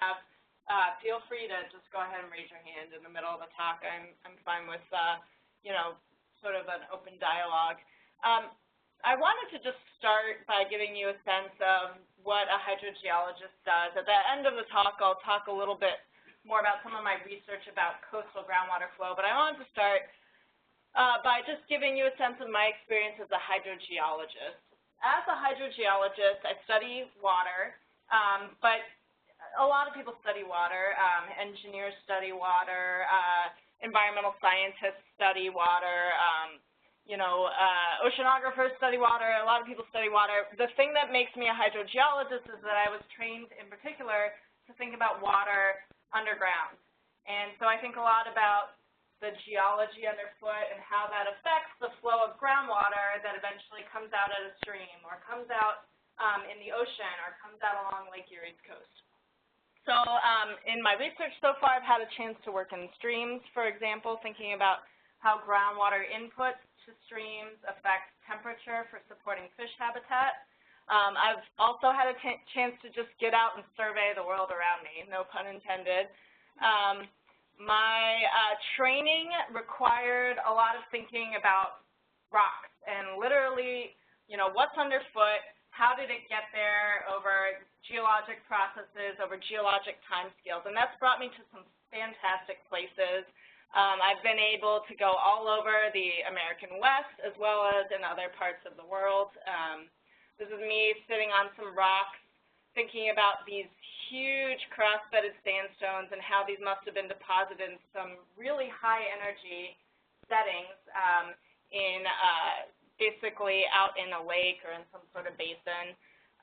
have, feel free to just go ahead and raise your hand in the middle of the talk. I'm fine with, you know, sort of an open dialogue. I wanted to just start by giving you a sense of what a hydrogeologist does. At the end of the talk, I'll talk a little bit more about some of my research about coastal groundwater flow, but I wanted to start by just giving you a sense of my experience as a hydrogeologist. As a hydrogeologist, I study water, but a lot of people study water. Engineers study water, environmental scientists study water, you know, oceanographers study water, a lot of people study water. The thing that makes me a hydrogeologist is that I was trained in particular to think about water underground. And so I think a lot about the geology underfoot and how that affects the flow of groundwater that eventually comes out at a stream or comes out in the ocean or comes out along Lake Erie's coast. So in my research so far, I've had a chance to work in streams, for example, thinking about how groundwater inputs to streams affect temperature for supporting fish habitat. I've also had a chance to just get out and survey the world around me, no pun intended. My training required a lot of thinking about rocks and literally, you know, what's underfoot, how did it get there over geologic processes, over geologic timescales, and that's brought me to some fantastic places. I've been able to go all over the American West as well as in other parts of the world. This is me sitting on some rocks thinking about these huge cross-bedded sandstones and how these must have been deposited in some really high energy settings in basically out in a lake or in some sort of basin.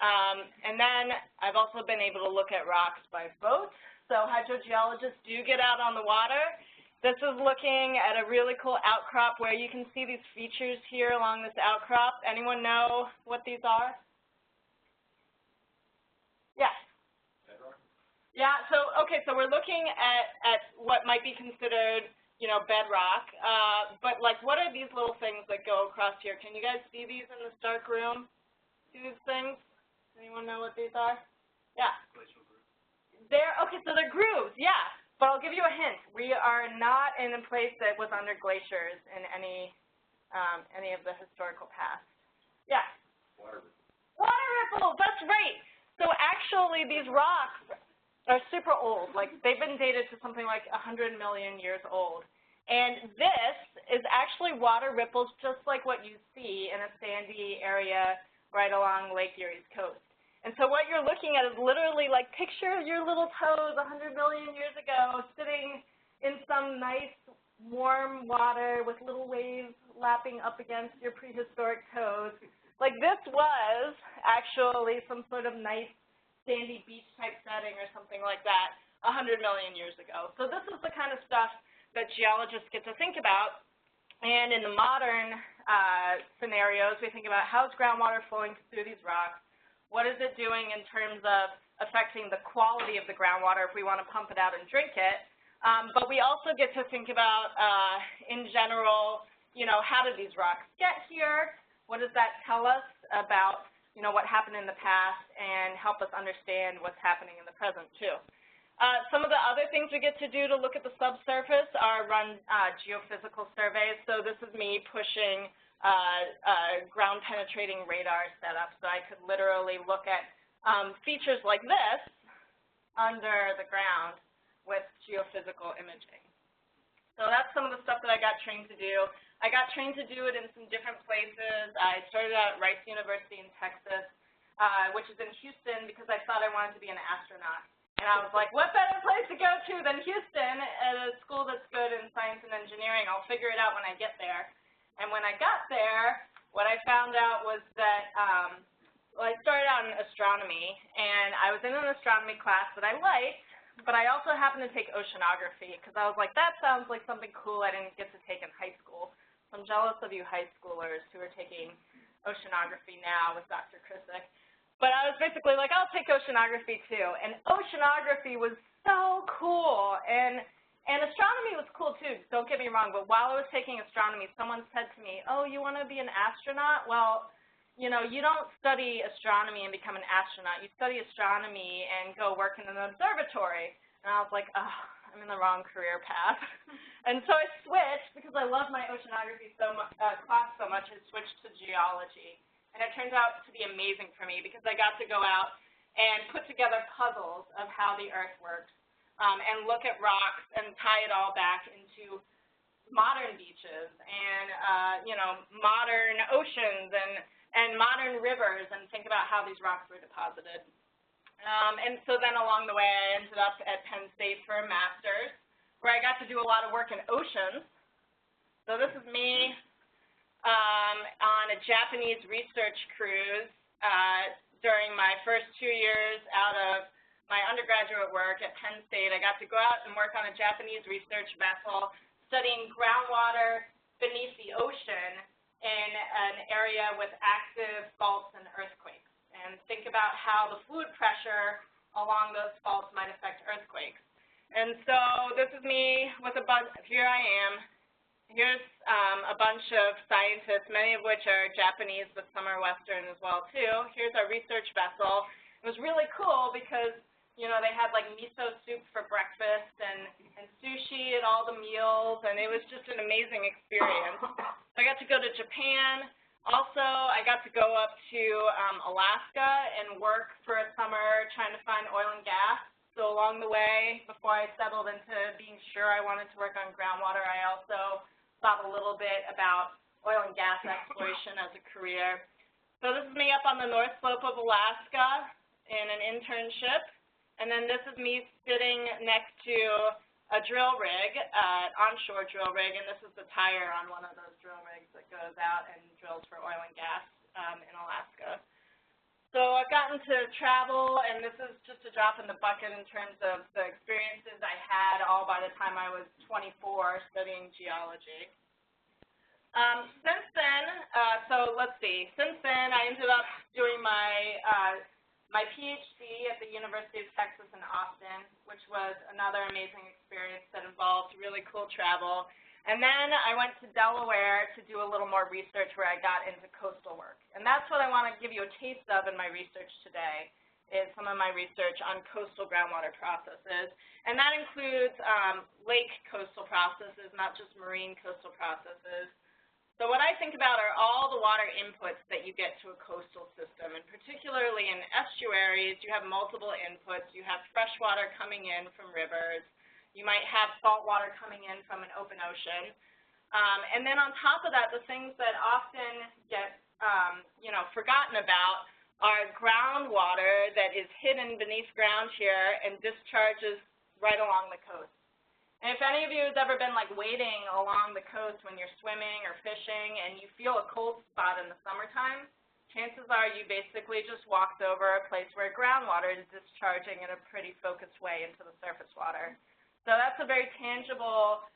And then I've also been able to look at rocks by boat. So hydrogeologists do get out on the water. This is looking at a really cool outcrop where you can see these features here along this outcrop. Anyone know what these are? Yeah. Bedrock? Yeah, so, okay, so we're looking at what might be considered, you know, bedrock. But, like, what are these little things that go across here? Can you guys see these in this dark room? See these things? Anyone know what these are? Yeah. Glacial grooves. Okay, so they're grooves, yeah. But I'll give you a hint. We are not in a place that was under glaciers in any of the historical past. Yeah? Water ripples. Water ripples, that's right. So actually these rocks are super old. Like they've been dated to something like 100 million years old. And this is actually water ripples just like what you see in a sandy area right along Lake Erie's coast. And so what you're looking at is literally like picture your little toes 100 million years ago sitting in some nice warm water with little waves lapping up against your prehistoric toes. Like this was actually some sort of nice sandy beach type setting or something like that 100 million years ago. So this is the kind of stuff that geologists get to think about. And in the modern scenarios, we think about how's groundwater flowing through these rocks. What is it doing in terms of affecting the quality of the groundwater if we want to pump it out and drink it? But we also get to think about, in general, you know, how did these rocks get here? What does that tell us about, you know, what happened in the past and help us understand what's happening in the present, too? Some of the other things we get to do to look at the subsurface are run geophysical surveys. So this is me pushing ground-penetrating radar setup, so I could literally look at features like this under the ground with geophysical imaging. So that's some of the stuff that I got trained to do. I got trained to do it in some different places. I started out at Rice University in Texas, which is in Houston, because I thought I wanted to be an astronaut. And I was like, what better place to go to than Houston at a school that's good in science and engineering? I'll figure it out when I get there. And when I got there, what I found out was that, well, I started out in astronomy, and I was in an astronomy class that I liked, but I also happened to take oceanography, because I was like, that sounds like something cool I didn't get to take in high school. So I'm jealous of you high schoolers who are taking oceanography now with Dr. Krissick. But I was basically like, I'll take oceanography too. And oceanography was so cool. And astronomy was cool too, don't get me wrong, but while I was taking astronomy, someone said to me, oh, you want to be an astronaut? Well, you know, you don't study astronomy and become an astronaut. You study astronomy and go work in an observatory. And I was like, oh, I'm in the wrong career path. And so I switched, because I love my oceanography class so much, I switched to geology. And it turns out to be amazing for me, because I got to go out and put together puzzles of how the Earth works, and look at rocks and tie it all back into modern beaches and, you know, modern oceans and modern rivers, and think about how these rocks were deposited. And so then along the way, I ended up at Penn State for a master's, where I got to do a lot of work in oceans. So this is me on a Japanese research cruise during my first 2 years out of my undergraduate work at Penn State. I got to go out and work on a Japanese research vessel studying groundwater beneath the ocean in an area with active faults and earthquakes, and think about how the fluid pressure along those faults might affect earthquakes. And so this is me with a bunch, here I am. Here's a bunch of scientists, many of which are Japanese, but some are Western as well too. Here's our research vessel. It was really cool because, you know, they had like miso soup for breakfast and sushi at all the meals, and it was just an amazing experience. I got to go to Japan. Also, I got to go up to Alaska and work for a summer trying to find oil and gas. So along the way, before I settled into being sure I wanted to work on groundwater, I also thought a little bit about oil and gas exploration as a career. So this is me up on the North Slope of Alaska in an internship. And then this is me sitting next to a drill rig, onshore drill rig, and this is the tire on one of those drill rigs that goes out and drills for oil and gas in Alaska. So I've gotten to travel, and this is just a drop in the bucket in terms of the experiences I had all by the time I was 24 studying geology. Since then, so let's see, since then I ended up doing my my PhD at the University of Texas in Austin, which was another amazing experience that involved really cool travel. And then I went to Delaware to do a little more research where I got into coastal work. And that's what I want to give you a taste of in my research today, is some of my research on coastal groundwater processes. And that includes lake coastal processes, not just marine coastal processes. So what I think about are all the water inputs that you get to a coastal system, and particularly in estuaries, you have multiple inputs. You have fresh water coming in from rivers. You might have salt water coming in from an open ocean. And then on top of that, the things that often get forgotten about are groundwater that is hidden beneath ground here and discharges right along the coast. And if any of you has ever been like wading along the coast when you're swimming or fishing and you feel a cold spot in the summertime, chances are you basically just walked over a place where groundwater is discharging in a pretty focused way into the surface water. So that's a very tangible,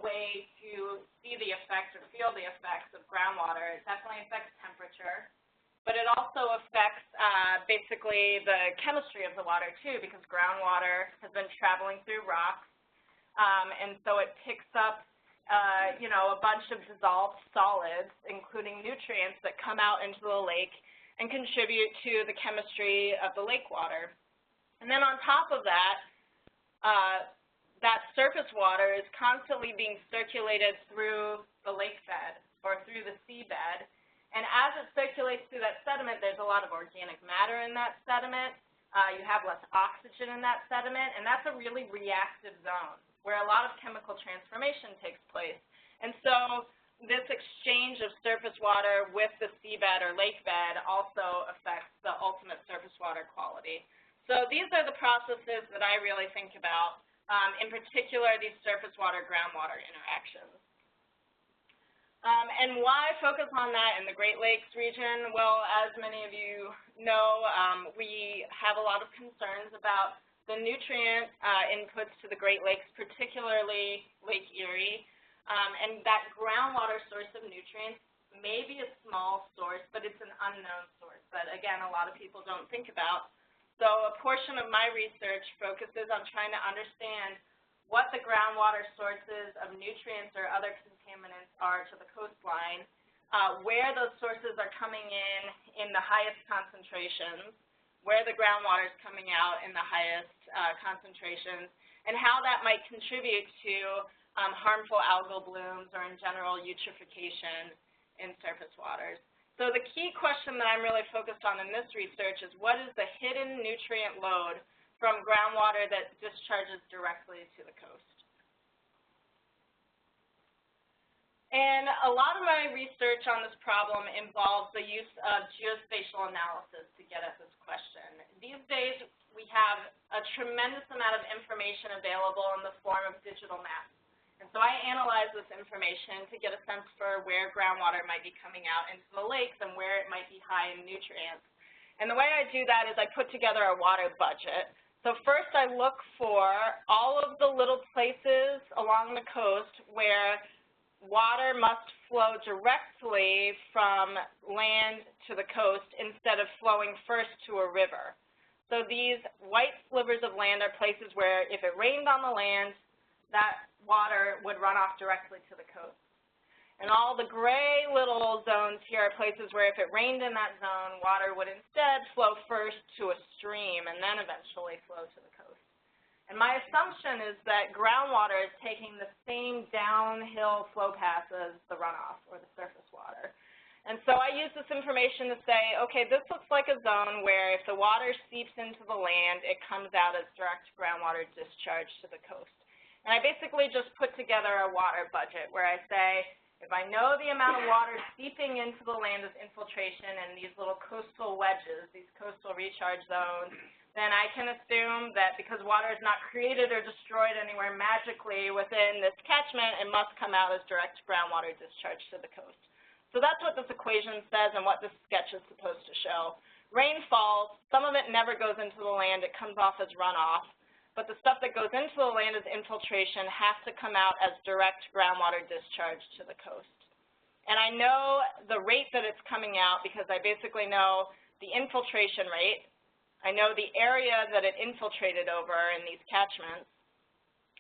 way to see the effects or feel the effects of groundwater. It definitely affects temperature, but it also affects basically the chemistry of the water too, because groundwater has been traveling through rocks, and so it picks up a bunch of dissolved solids, including nutrients that come out into the lake and contribute to the chemistry of the lake water. And then on top of that, that surface water is constantly being circulated through the lakebed or through the seabed. And as it circulates through that sediment, there's a lot of organic matter in that sediment. You have less oxygen in that sediment, and that's a really reactive zone where a lot of chemical transformation takes place. And so this exchange of surface water with the seabed or lakebed also affects the ultimate surface water quality. So these are the processes that I really think about, in particular these surface water-groundwater interactions. And why focus on that in the Great Lakes region? Well, as many of you know, we have a lot of concerns about the nutrient inputs to the Great Lakes, particularly Lake Erie. And that groundwater source of nutrients may be a small source, but it's an unknown source that, again, a lot of people don't think about. So a portion of my research focuses on trying to understand what the groundwater sources of nutrients or other contaminants are to the coastline, where those sources are coming in the highest concentrations, where the groundwater is coming out in the highest concentrations, and how that might contribute to harmful algal blooms or in general eutrophication in surface waters. So the key question that I'm really focused on in this research is what is the hidden nutrient load from groundwater that discharges directly to the coast? And a lot of my research on this problem involves the use of geospatial analysis to get at this question. These days, we have a tremendous amount of information available in the form of digital maps. And so I analyze this information to get a sense for where groundwater might be coming out into the lakes and where it might be high in nutrients. And the way I do that is I put together a water budget. So first I look for all of the little places along the coast where water must flow directly from land to the coast instead of flowing first to a river. So these white slivers of land are places where if it rained on the land, that water would run off directly to the coast. And all the gray little zones here are places where if it rained in that zone, water would instead flow first to a stream and then eventually flow to the coast. And my assumption is that groundwater is taking the same downhill flow path as the runoff or the surface water. And so I use this information to say, okay, this looks like a zone where if the water seeps into the land, it comes out as direct groundwater discharge to the coast. And I basically just put together a water budget where I say, if I know the amount of water seeping into the land as infiltration in these little coastal wedges, these coastal recharge zones, then I can assume that because water is not created or destroyed anywhere magically within this catchment, it must come out as direct groundwater discharge to the coast. So that's what this equation says and what this sketch is supposed to show. Rain falls, some of it never goes into the land, it comes off as runoff, but the stuff that goes into the land as infiltration has to come out as direct groundwater discharge to the coast. And I know the rate that it's coming out because I basically know the infiltration rate, I know the area that it infiltrated over in these catchments,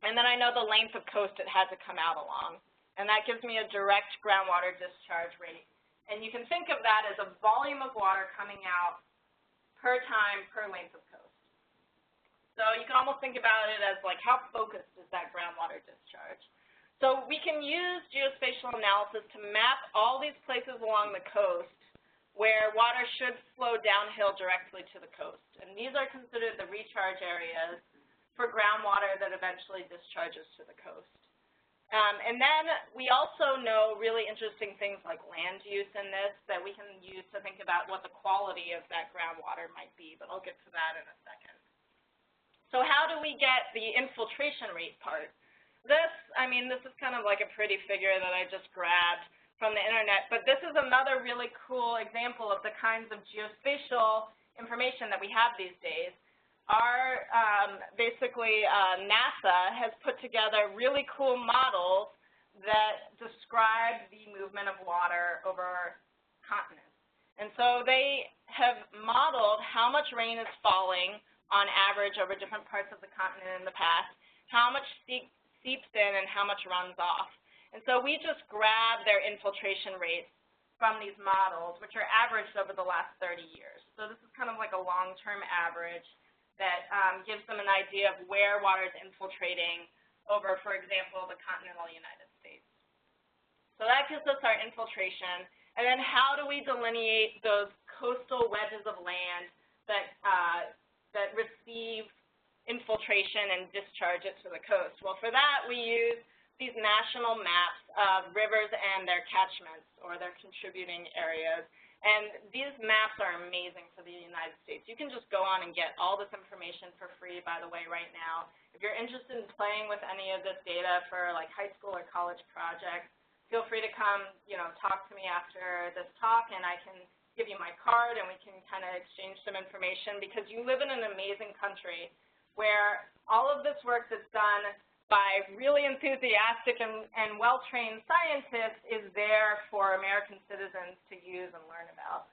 and then I know the length of coast it had to come out along. And that gives me a direct groundwater discharge rate. And you can think of that as a volume of water coming out per time per length of coast. So you can almost think about it as like how focused is that groundwater discharge. So we can use geospatial analysis to map all these places along the coast where water should flow downhill directly to the coast. And these are considered the recharge areas for groundwater that eventually discharges to the coast. And then we also know really interesting things like land use in this that we can use to think about what the quality of that groundwater might be, but I'll get to that in a second. So how do we get the infiltration rate part? This is kind of like a pretty figure that I just grabbed from the internet, but this is another really cool example of the kinds of geospatial information that we have these days. Our, NASA has put together really cool models that describe the movement of water over continents. And so they have modeled how much rain is falling on average over different parts of the continent in the past, how much seeps in and how much runs off. And so we just grab their infiltration rates from these models, which are averaged over the last 30 years. So this is kind of like a long-term average that gives them an idea of where water is infiltrating over, for example, the continental United States. So that gives us our infiltration. And then how do we delineate those coastal wedges of land that receive infiltration and discharge it to the coast? Well, for that, we use these national maps of rivers and their catchments or their contributing areas. And these maps are amazing for the United States. You can just go on and get all this information for free, by the way, right now. If you're interested in playing with any of this data for like high school or college projects, feel free to come, talk to me after this talk, and I can give you my card and we can kind of exchange some information, because you live in an amazing country where all of this work that's done by really enthusiastic and well-trained scientists is there for American citizens to use and learn about.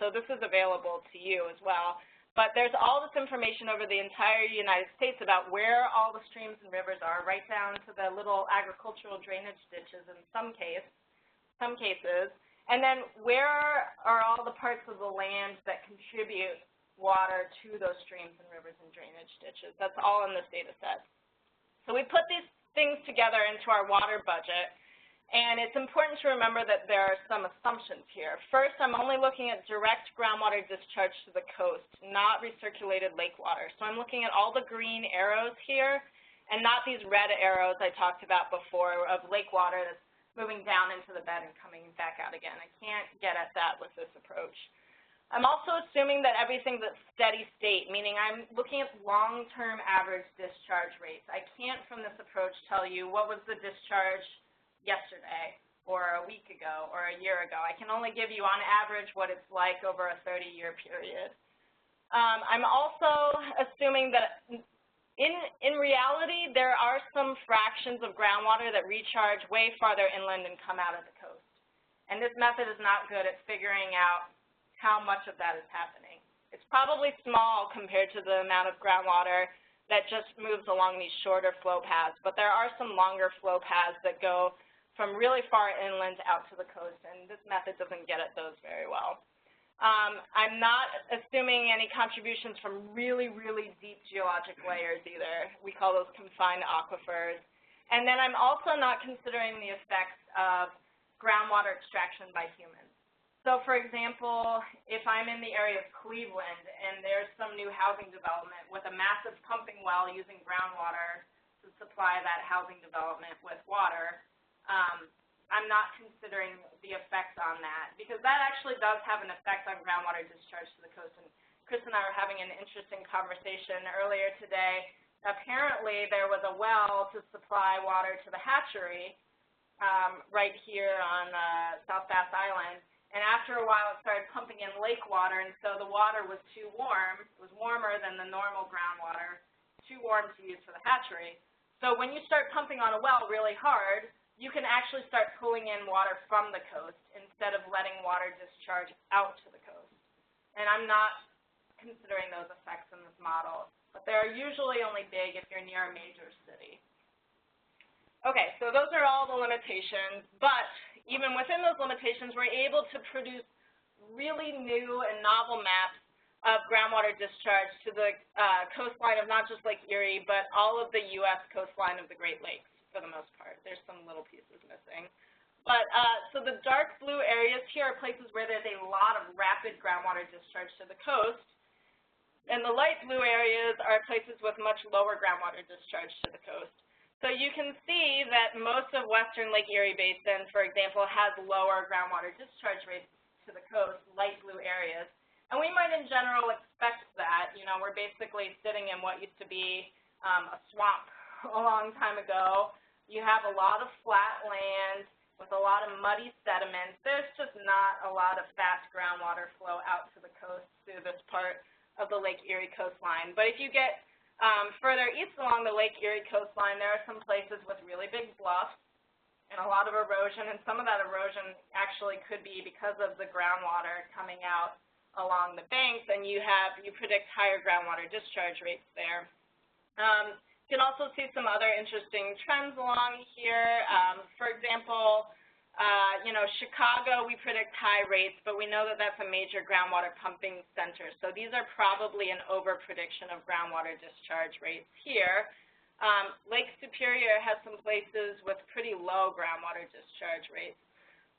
So this is available to you as well. But there's all this information over the entire United States about where all the streams and rivers are, right down to the little agricultural drainage ditches in some cases. And then where are all the parts of the land that contribute water to those streams and rivers and drainage ditches? That's all in this data set. So we put these things together into our water budget, and it's important to remember that there are some assumptions here. First, I'm only looking at direct groundwater discharge to the coast, not recirculated lake water. So I'm looking at all the green arrows here, and not these red arrows I talked about before of lake water that's moving down into the bed and coming back out again. I can't get at that with this approach. I'm also assuming that everything's at steady state, meaning I'm looking at long-term average discharge rates. I can't, from this approach, tell you what was the discharge yesterday or a week ago or a year ago. I can only give you, on average, what it's like over a 30-year period. I'm also assuming that in reality, there are some fractions of groundwater that recharge way farther inland and come out of the coast. And this method is not good at figuring out how much of that is happening. It's probably small compared to the amount of groundwater that just moves along these shorter flow paths, but there are some longer flow paths that go from really far inland out to the coast, and this method doesn't get at those very well. I'm not assuming any contributions from really, really deep geologic layers either. We call those confined aquifers. And then I'm also not considering the effects of groundwater extraction by humans. So, for example, if I'm in the area of Cleveland and there's some new housing development with a massive pumping well using groundwater to supply that housing development with water, I'm not considering the effects on that, because that actually does have an effect on groundwater discharge to the coast. And Chris and I were having an interesting conversation earlier today. Apparently, there was a well to supply water to the hatchery right here on South Bass Island. And after a while, it started pumping in lake water, and so the water was too warm. It was warmer than the normal groundwater, too warm to use for the hatchery. So when you start pumping on a well really hard, you can actually start pulling in water from the coast instead of letting water discharge out to the coast. And I'm not considering those effects in this model, but they're usually only big if you're near a major city. Okay, so those are all the limitations, but even within those limitations, we're able to produce really new and novel maps of groundwater discharge to the coastline of not just Lake Erie, but all of the U.S. coastline of the Great Lakes for the most part. There's some little pieces missing. But so the dark blue areas here are places where there's a lot of rapid groundwater discharge to the coast, and the light blue areas are places with much lower groundwater discharge to the coast. So you can see that most of western Lake Erie Basin, for example, has lower groundwater discharge rates to the coast, light blue areas. And we might in general expect that. You know, we're basically sitting in what used to be a swamp a long time ago. You have a lot of flat land with a lot of muddy sediments. There's just not a lot of fast groundwater flow out to the coast through this part of the Lake Erie coastline. But if you get further east along the Lake Erie coastline, there are some places with really big bluffs and a lot of erosion, and some of that erosion actually could be because of the groundwater coming out along the banks, and you predict higher groundwater discharge rates there. You can also see some other interesting trends along here. For example, you know, Chicago, we predict high rates, but we know that that's a major groundwater pumping center. So these are probably an over-prediction of groundwater discharge rates here. Lake Superior has some places with pretty low groundwater discharge rates.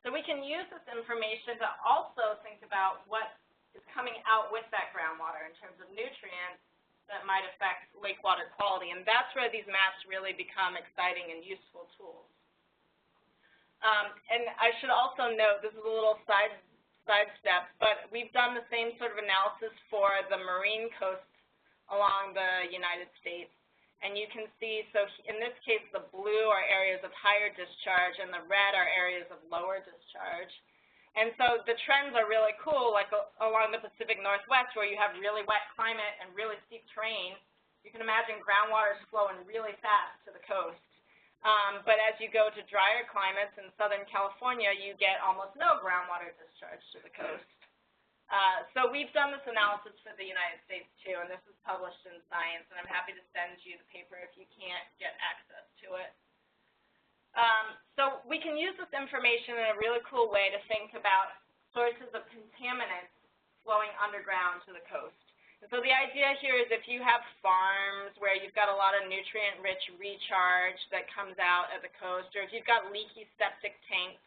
So we can use this information to also think about what is coming out with that groundwater in terms of nutrients that might affect lake water quality. And that's where these maps really become exciting and useful tools. And I should also note, this is a little sidestep, but we've done the same sort of analysis for the marine coasts along the United States. And you can see, so in this case, the blue are areas of higher discharge, and the red are areas of lower discharge. And so the trends are really cool, like along the Pacific Northwest, where you have really wet climate and really steep terrain. You can imagine groundwater is flowing really fast to the coast. But as you go to drier climates in Southern California, you get almost no groundwater discharge to the coast. So we've done this analysis for the United States, too, and this is published in Science, and I'm happy to send you the paper if you can't get access to it. So we can use this information in a really cool way to think about sources of contaminants flowing underground to the coast. And so the idea here is if you have farms where you've got a lot of nutrient-rich recharge that comes out at the coast, or if you've got leaky septic tanks,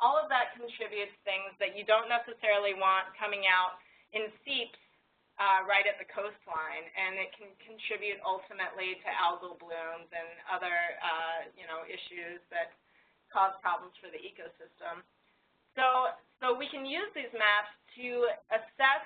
all of that contributes things that you don't necessarily want coming out in seeps right at the coastline, and it can contribute ultimately to algal blooms and other issues that cause problems for the ecosystem. So we can use these maps to assess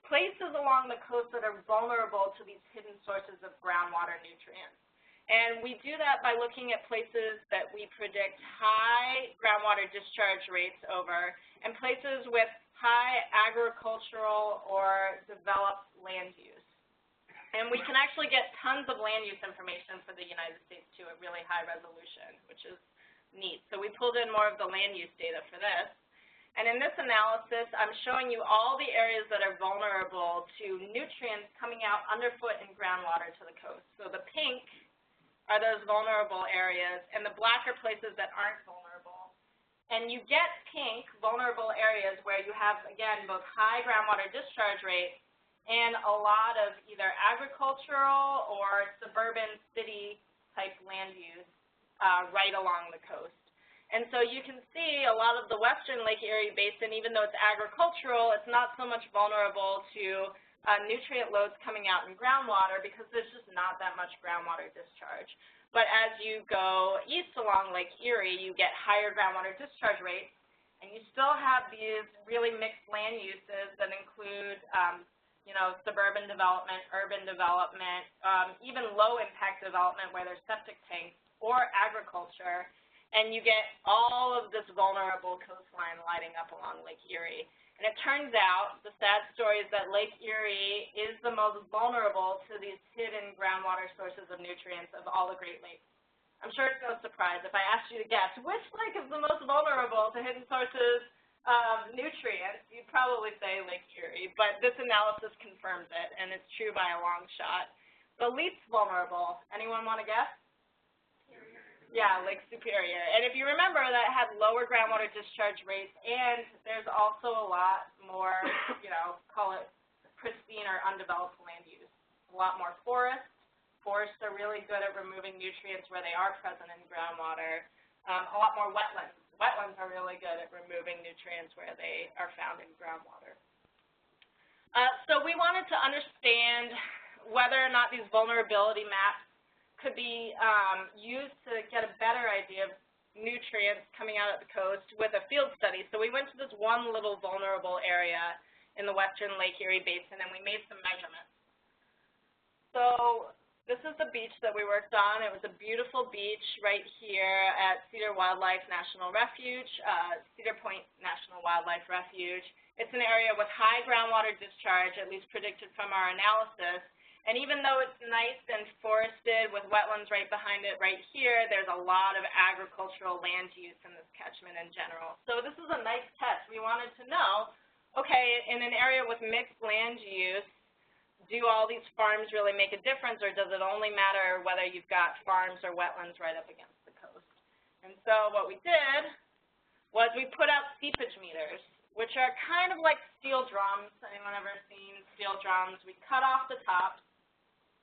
places along the coast that are vulnerable to these hidden sources of groundwater nutrients. And we do that by looking at places that we predict high groundwater discharge rates over and places with high agricultural or developed land use. And we can actually get tons of land use information for the United States too at really high resolution, which is neat. So we pulled in more of the land use data for this. And in this analysis, I'm showing you all the areas that are vulnerable to nutrients coming out underfoot in groundwater to the coast. So the pink are those vulnerable areas, and the black are places that aren't vulnerable. And you get pink, vulnerable areas where you have, again, both high groundwater discharge rates and a lot of either agricultural or suburban city-type land use right along the coast. And so you can see a lot of the western Lake Erie Basin, even though it's agricultural, it's not so much vulnerable to nutrient loads coming out in groundwater because there's just not that much groundwater discharge. But as you go east along Lake Erie, you get higher groundwater discharge rates, and you still have these really mixed land uses that include, suburban development, urban development, even low-impact development where there's septic tanks or agriculture. And you get all of this vulnerable coastline lighting up along Lake Erie. And it turns out, the sad story is that Lake Erie is the most vulnerable to these hidden groundwater sources of nutrients of all the Great Lakes. I'm sure it's no surprise if I asked you to guess which lake is the most vulnerable to hidden sources of nutrients, you'd probably say Lake Erie. But this analysis confirms it, and it's true by a long shot. The least vulnerable, anyone want to guess? Yeah, Lake Superior. And if you remember, that had lower groundwater discharge rates, and there's also a lot more, call it pristine or undeveloped land use. A lot more forests. Forests are really good at removing nutrients where they are present in groundwater. A lot more wetlands. Wetlands are really good at removing nutrients where they are found in groundwater. So we wanted to understand whether or not these vulnerability maps could be used to get a better idea of nutrients coming out at the coast with a field study. So we went to this one little vulnerable area in the western Lake Erie Basin, and we made some measurements. So this is the beach that we worked on. It was a beautiful beach right here at Cedar Wildlife National Refuge, Cedar Point National Wildlife Refuge. It's an area with high groundwater discharge, at least predicted from our analysis. And even though it's nice and forested with wetlands right behind it right here, there's a lot of agricultural land use in this catchment in general. So this is a nice test. We wanted to know, okay, in an area with mixed land use, do all these farms really make a difference, or does it only matter whether you've got farms or wetlands right up against the coast? And so what we did was we put out seepage meters, which are kind of like steel drums. Anyone ever seen steel drums? We cut off the tops,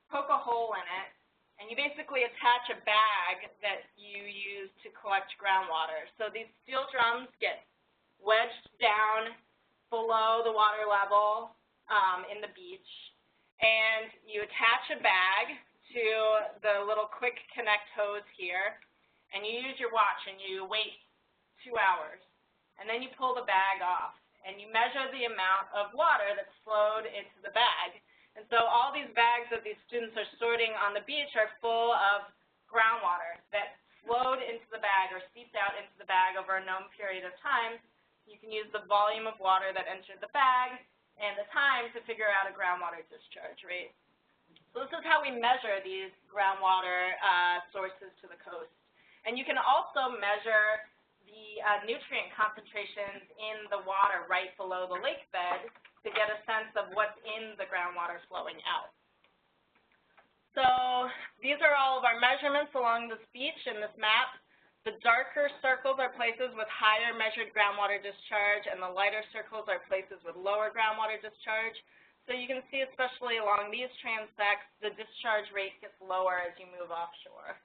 poke a hole in it, and you basically attach a bag that you use to collect groundwater. So these steel drums get wedged down below the water level in the beach, and you attach a bag to the little quick connect hose here, and you use your watch and you wait 2 hours, and then you pull the bag off, and you measure the amount of water that's flowed into the bag. And so all these bags that these students are sorting on the beach are full of groundwater that flowed into the bag or seeped out into the bag over a known period of time. You can use the volume of water that entered the bag and the time to figure out a groundwater discharge rate. So this is how we measure these groundwater sources to the coast. And you can also measure the nutrient concentrations in the water right below the lake bed to get a sense of what's in the groundwater flowing out. So these are all of our measurements along this beach in this map. The darker circles are places with higher measured groundwater discharge, and the lighter circles are places with lower groundwater discharge. So you can see, especially along these transects, the discharge rate gets lower as you move offshore.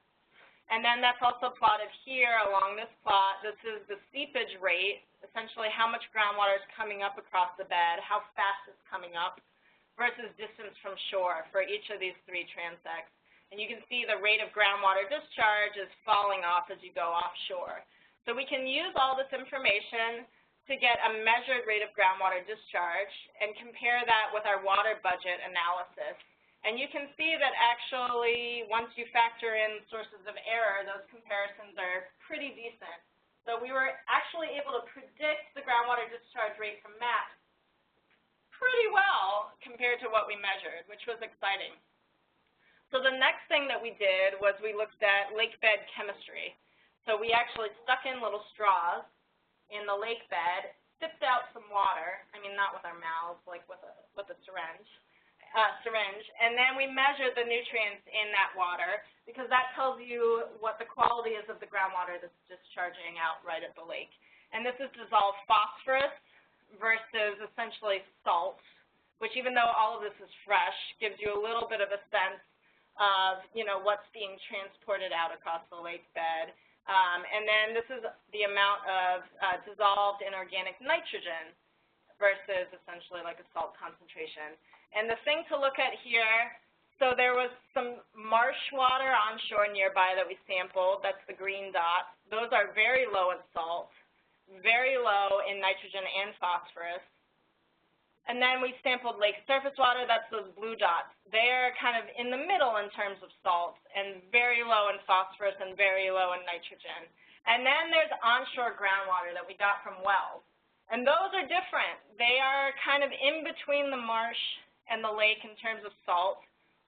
And then that's also plotted here along this plot. This is the seepage rate, essentially how much groundwater is coming up across the bed, how fast it's coming up, versus distance from shore for each of these three transects. And you can see the rate of groundwater discharge is falling off as you go offshore. So we can use all this information to get a measured rate of groundwater discharge and compare that with our water budget analysis. And you can see that actually, once you factor in sources of error, those comparisons are pretty decent. So we were actually able to predict the groundwater discharge rate from maps pretty well compared to what we measured, which was exciting. So the next thing that we did was we looked at lakebed chemistry. So we actually stuck in little straws in the lakebed, sipped out some water, I mean not with our mouths, like with a syringe, and then we measured the nutrients in that water because that tells you what the quality is of the groundwater that's discharging out right at the lake. And this is dissolved phosphorus versus essentially salt, which even though all of this is fresh, gives you a little bit of a sense of, what's being transported out across the lake bed. And then this is the amount of dissolved inorganic nitrogen versus essentially like a salt concentration. And the thing to look at here, so there was some marsh water onshore nearby that we sampled. That's the green dots. Those are very low in salt, very low in nitrogen and phosphorus. And then we sampled lake surface water. That's those blue dots. They're kind of in the middle in terms of salt and very low in phosphorus and very low in nitrogen. And then there's onshore groundwater that we got from wells. And those are different. They are kind of in between the marsh and the lake in terms of salt,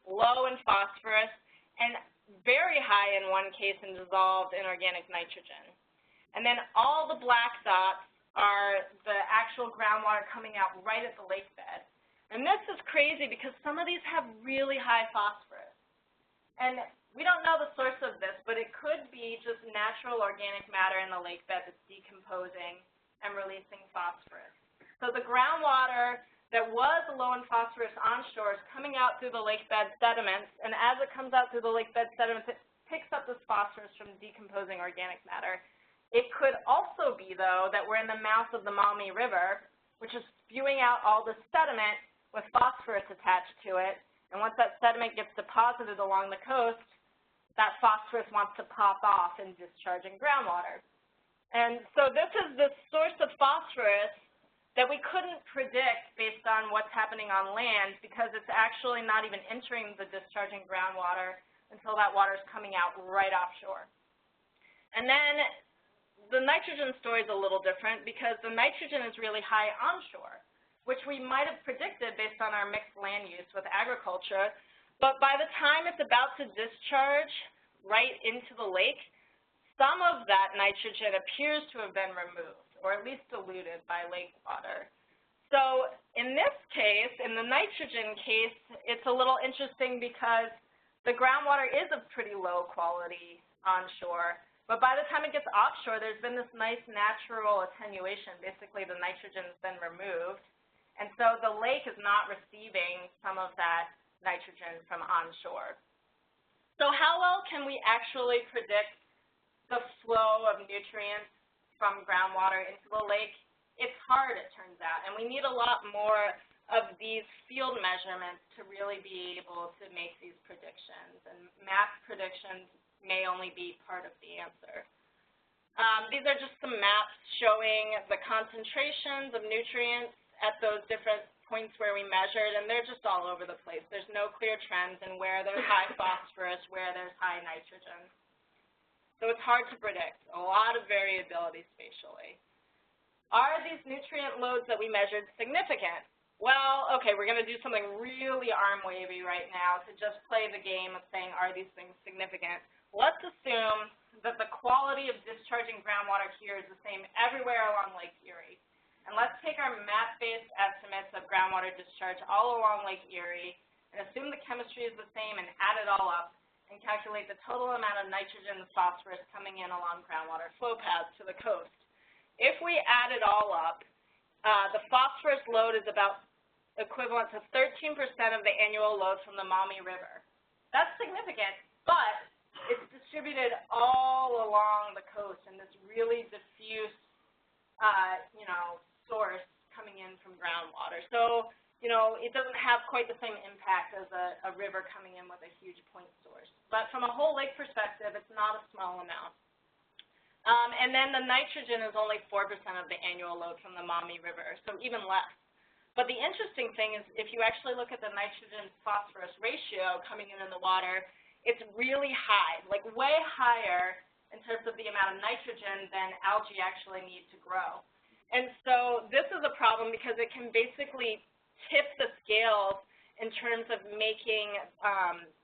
low in phosphorus, and very high in one case in dissolved inorganic nitrogen. And then all the black dots are the actual groundwater coming out right at the lake bed. And this is crazy because some of these have really high phosphorus. And we don't know the source of this, but it could be just natural organic matter in the lake bed that's decomposing and releasing phosphorus. So the groundwater that was low in phosphorus onshore is coming out through the lake bed sediments, and as it comes out through the lake bed sediments, it picks up this phosphorus from decomposing organic matter. It could also be, though, that we're in the mouth of the Maumee River, which is spewing out all the sediment with phosphorus attached to it, and once that sediment gets deposited along the coast, that phosphorus wants to pop off and discharge in groundwater. And so this is the source of phosphorus that we couldn't predict based on what's happening on land because it's actually not even entering the discharging groundwater until that water is coming out right offshore. And then the nitrogen story is a little different because the nitrogen is really high onshore, which we might have predicted based on our mixed land use with agriculture. But by the time it's about to discharge right into the lake, some of that nitrogen appears to have been removed, or at least diluted by lake water. So in this case, in the nitrogen case, it's a little interesting because the groundwater is of pretty low quality onshore. But by the time it gets offshore, there's been this nice natural attenuation. Basically, the nitrogen has been removed. And so the lake is not receiving some of that nitrogen from onshore. So how well can we actually predict the flow of nutrients from groundwater into the lake? It's hard, it turns out. And we need a lot more of these field measurements to really be able to make these predictions. And map predictions may only be part of the answer. These are just some maps showing the concentrations of nutrients at those different points where we measured, and they're just all over the place. There's no clear trends in where there's high phosphorus, where there's high nitrogen. So it's hard to predict, a lot of variability spatially. Are these nutrient loads that we measured significant? Well, okay, we're going to do something really arm-wavy right now to just play the game of saying, are these things significant? Let's assume that the quality of discharging groundwater here is the same everywhere along Lake Erie. And let's take our map-based estimates of groundwater discharge all along Lake Erie and assume the chemistry is the same and add it all up and calculate the total amount of nitrogen and phosphorus coming in along groundwater flow paths to the coast. If we add it all up, the phosphorus load is about equivalent to 13% of the annual load from the Maumee River. That's significant, but it's distributed all along the coast in this really diffuse, source coming in from groundwater. So, it doesn't have quite the same impact as a river coming in with a huge point source. But from a whole lake perspective, it's not a small amount. And then the nitrogen is only 4% of the annual load from the Maumee River, so even less. But the interesting thing is if you actually look at the nitrogen-phosphorus ratio coming in the water, it's really high, like way higher in terms of the amount of nitrogen than algae actually need to grow. And so this is a problem because it can basically tip the scales in terms of making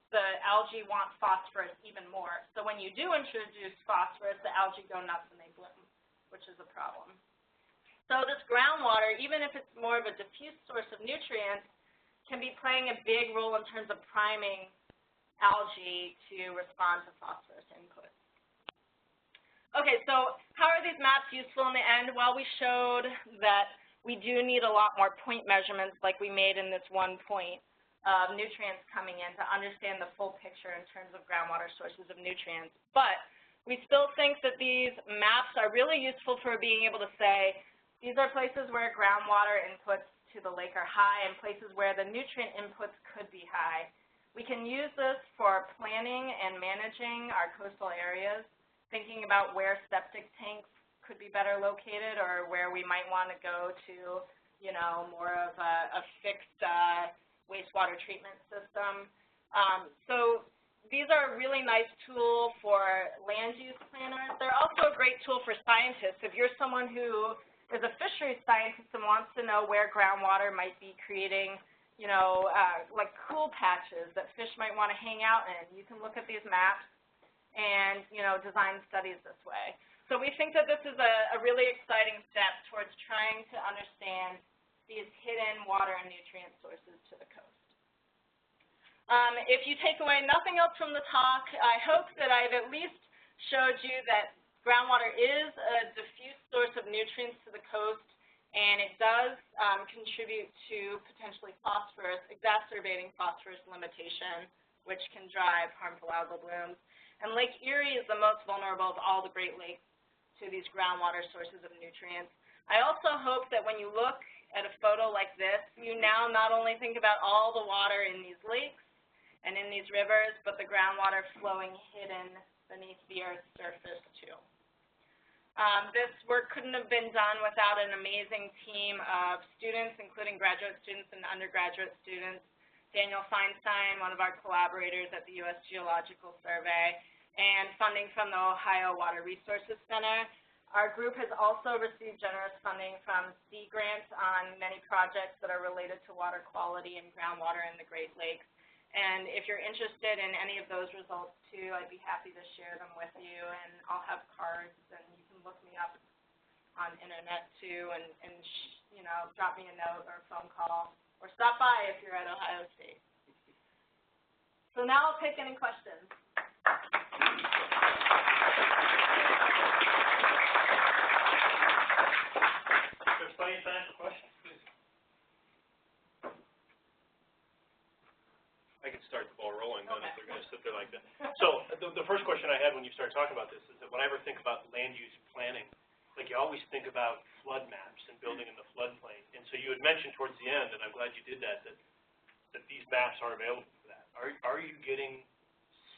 the algae want phosphorus even more. So when you do introduce phosphorus, the algae go nuts and they bloom, which is a problem. So this groundwater, even if it's more of a diffuse source of nutrients, can be playing a big role in terms of priming algae to respond to phosphorus input. Okay, so how are these maps useful in the end? Well, we showed that we do need a lot more point measurements like we made in this one point of nutrients coming in to understand the full picture in terms of groundwater sources of nutrients. But we still think that these maps are really useful for being able to say, these are places where groundwater inputs to the lake are high and places where the nutrient inputs could be high. We can use this for planning and managing our coastal areas, thinking about where septic tanks could be better located or where we might want to go to, more of a fixed wastewater treatment system. So these are a really nice tool for land use planners. They're also a great tool for scientists. If you're someone who is a fisheries scientist and wants to know where groundwater might be creating, like cool patches that fish might want to hang out in, you can look at these maps and, design studies this way. So we think that this is a really exciting step towards trying to understand these hidden water and nutrient sources to the coast. If you take away nothing else from the talk, I hope that I've at least showed you that groundwater is a diffuse source of nutrients to the coast, and it does contribute to potentially phosphorus, exacerbating phosphorus limitation, which can drive harmful algal blooms. And Lake Erie is the most vulnerable of all the Great Lakes to these groundwater sources of nutrients. I also hope that when you look at a photo like this, you now not only think about all the water in these lakes and in these rivers, but the groundwater flowing hidden beneath the Earth's surface too. This work couldn't have been done without an amazing team of students, including graduate students and undergraduate students. Daniel Feinstein, one of our collaborators at the U.S. Geological Survey, and funding from the Ohio Water Resources Center. Our group has also received generous funding from Sea Grants on many projects that are related to water quality and groundwater in the Great Lakes. And if you're interested in any of those results too, I'd be happy to share them with you, and I'll have cards, and you can look me up on internet too, and drop me a note or a phone call, or stop by if you're at Ohio State. So now I'll take any questions. There's plenty of time for questions, please. I can start the ball rolling then if they're going to sit there like that. So the first question I had when you started talking about this is that when I ever think about land use planning, like you always think about flood maps and building in the floodplain. And so you had mentioned towards the end, and I'm glad you did that, that these maps are available for that. Are you getting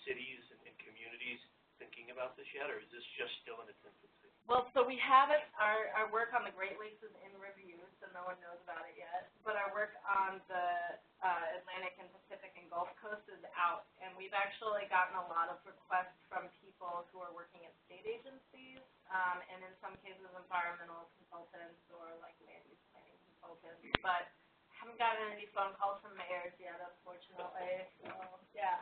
cities and communities thinking about this yet, or is this just still in its infancy? Well, so we have it, our work on the Great Lakes is in review, so no one knows about it yet. But our work on the Atlantic and Pacific and Gulf Coast is out. And we've actually gotten a lot of requests from people who are working at state agencies, and in some cases environmental consultants or like land use planning consultants. But haven't gotten any phone calls from mayors yet, unfortunately. So, yeah.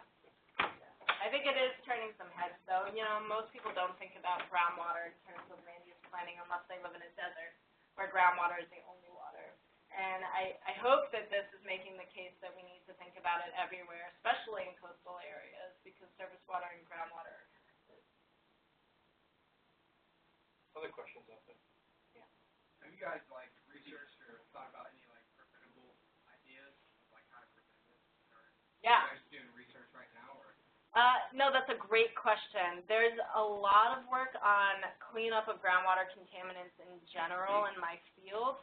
I think it is turning some heads, though. Most people don't think about groundwater in terms of land use planning unless they live in a desert where groundwater is the only water. And I hope that this is making the case that we need to think about it everywhere, especially in coastal areas, because surface water Other questions out there? Yeah. Have you guys like researched or thought about any like preventable ideas of like how to prevent this? Or Yeah. are you guys doing research right now or? No, that's a great question. There's a lot of work on cleanup of groundwater contaminants in general in my field.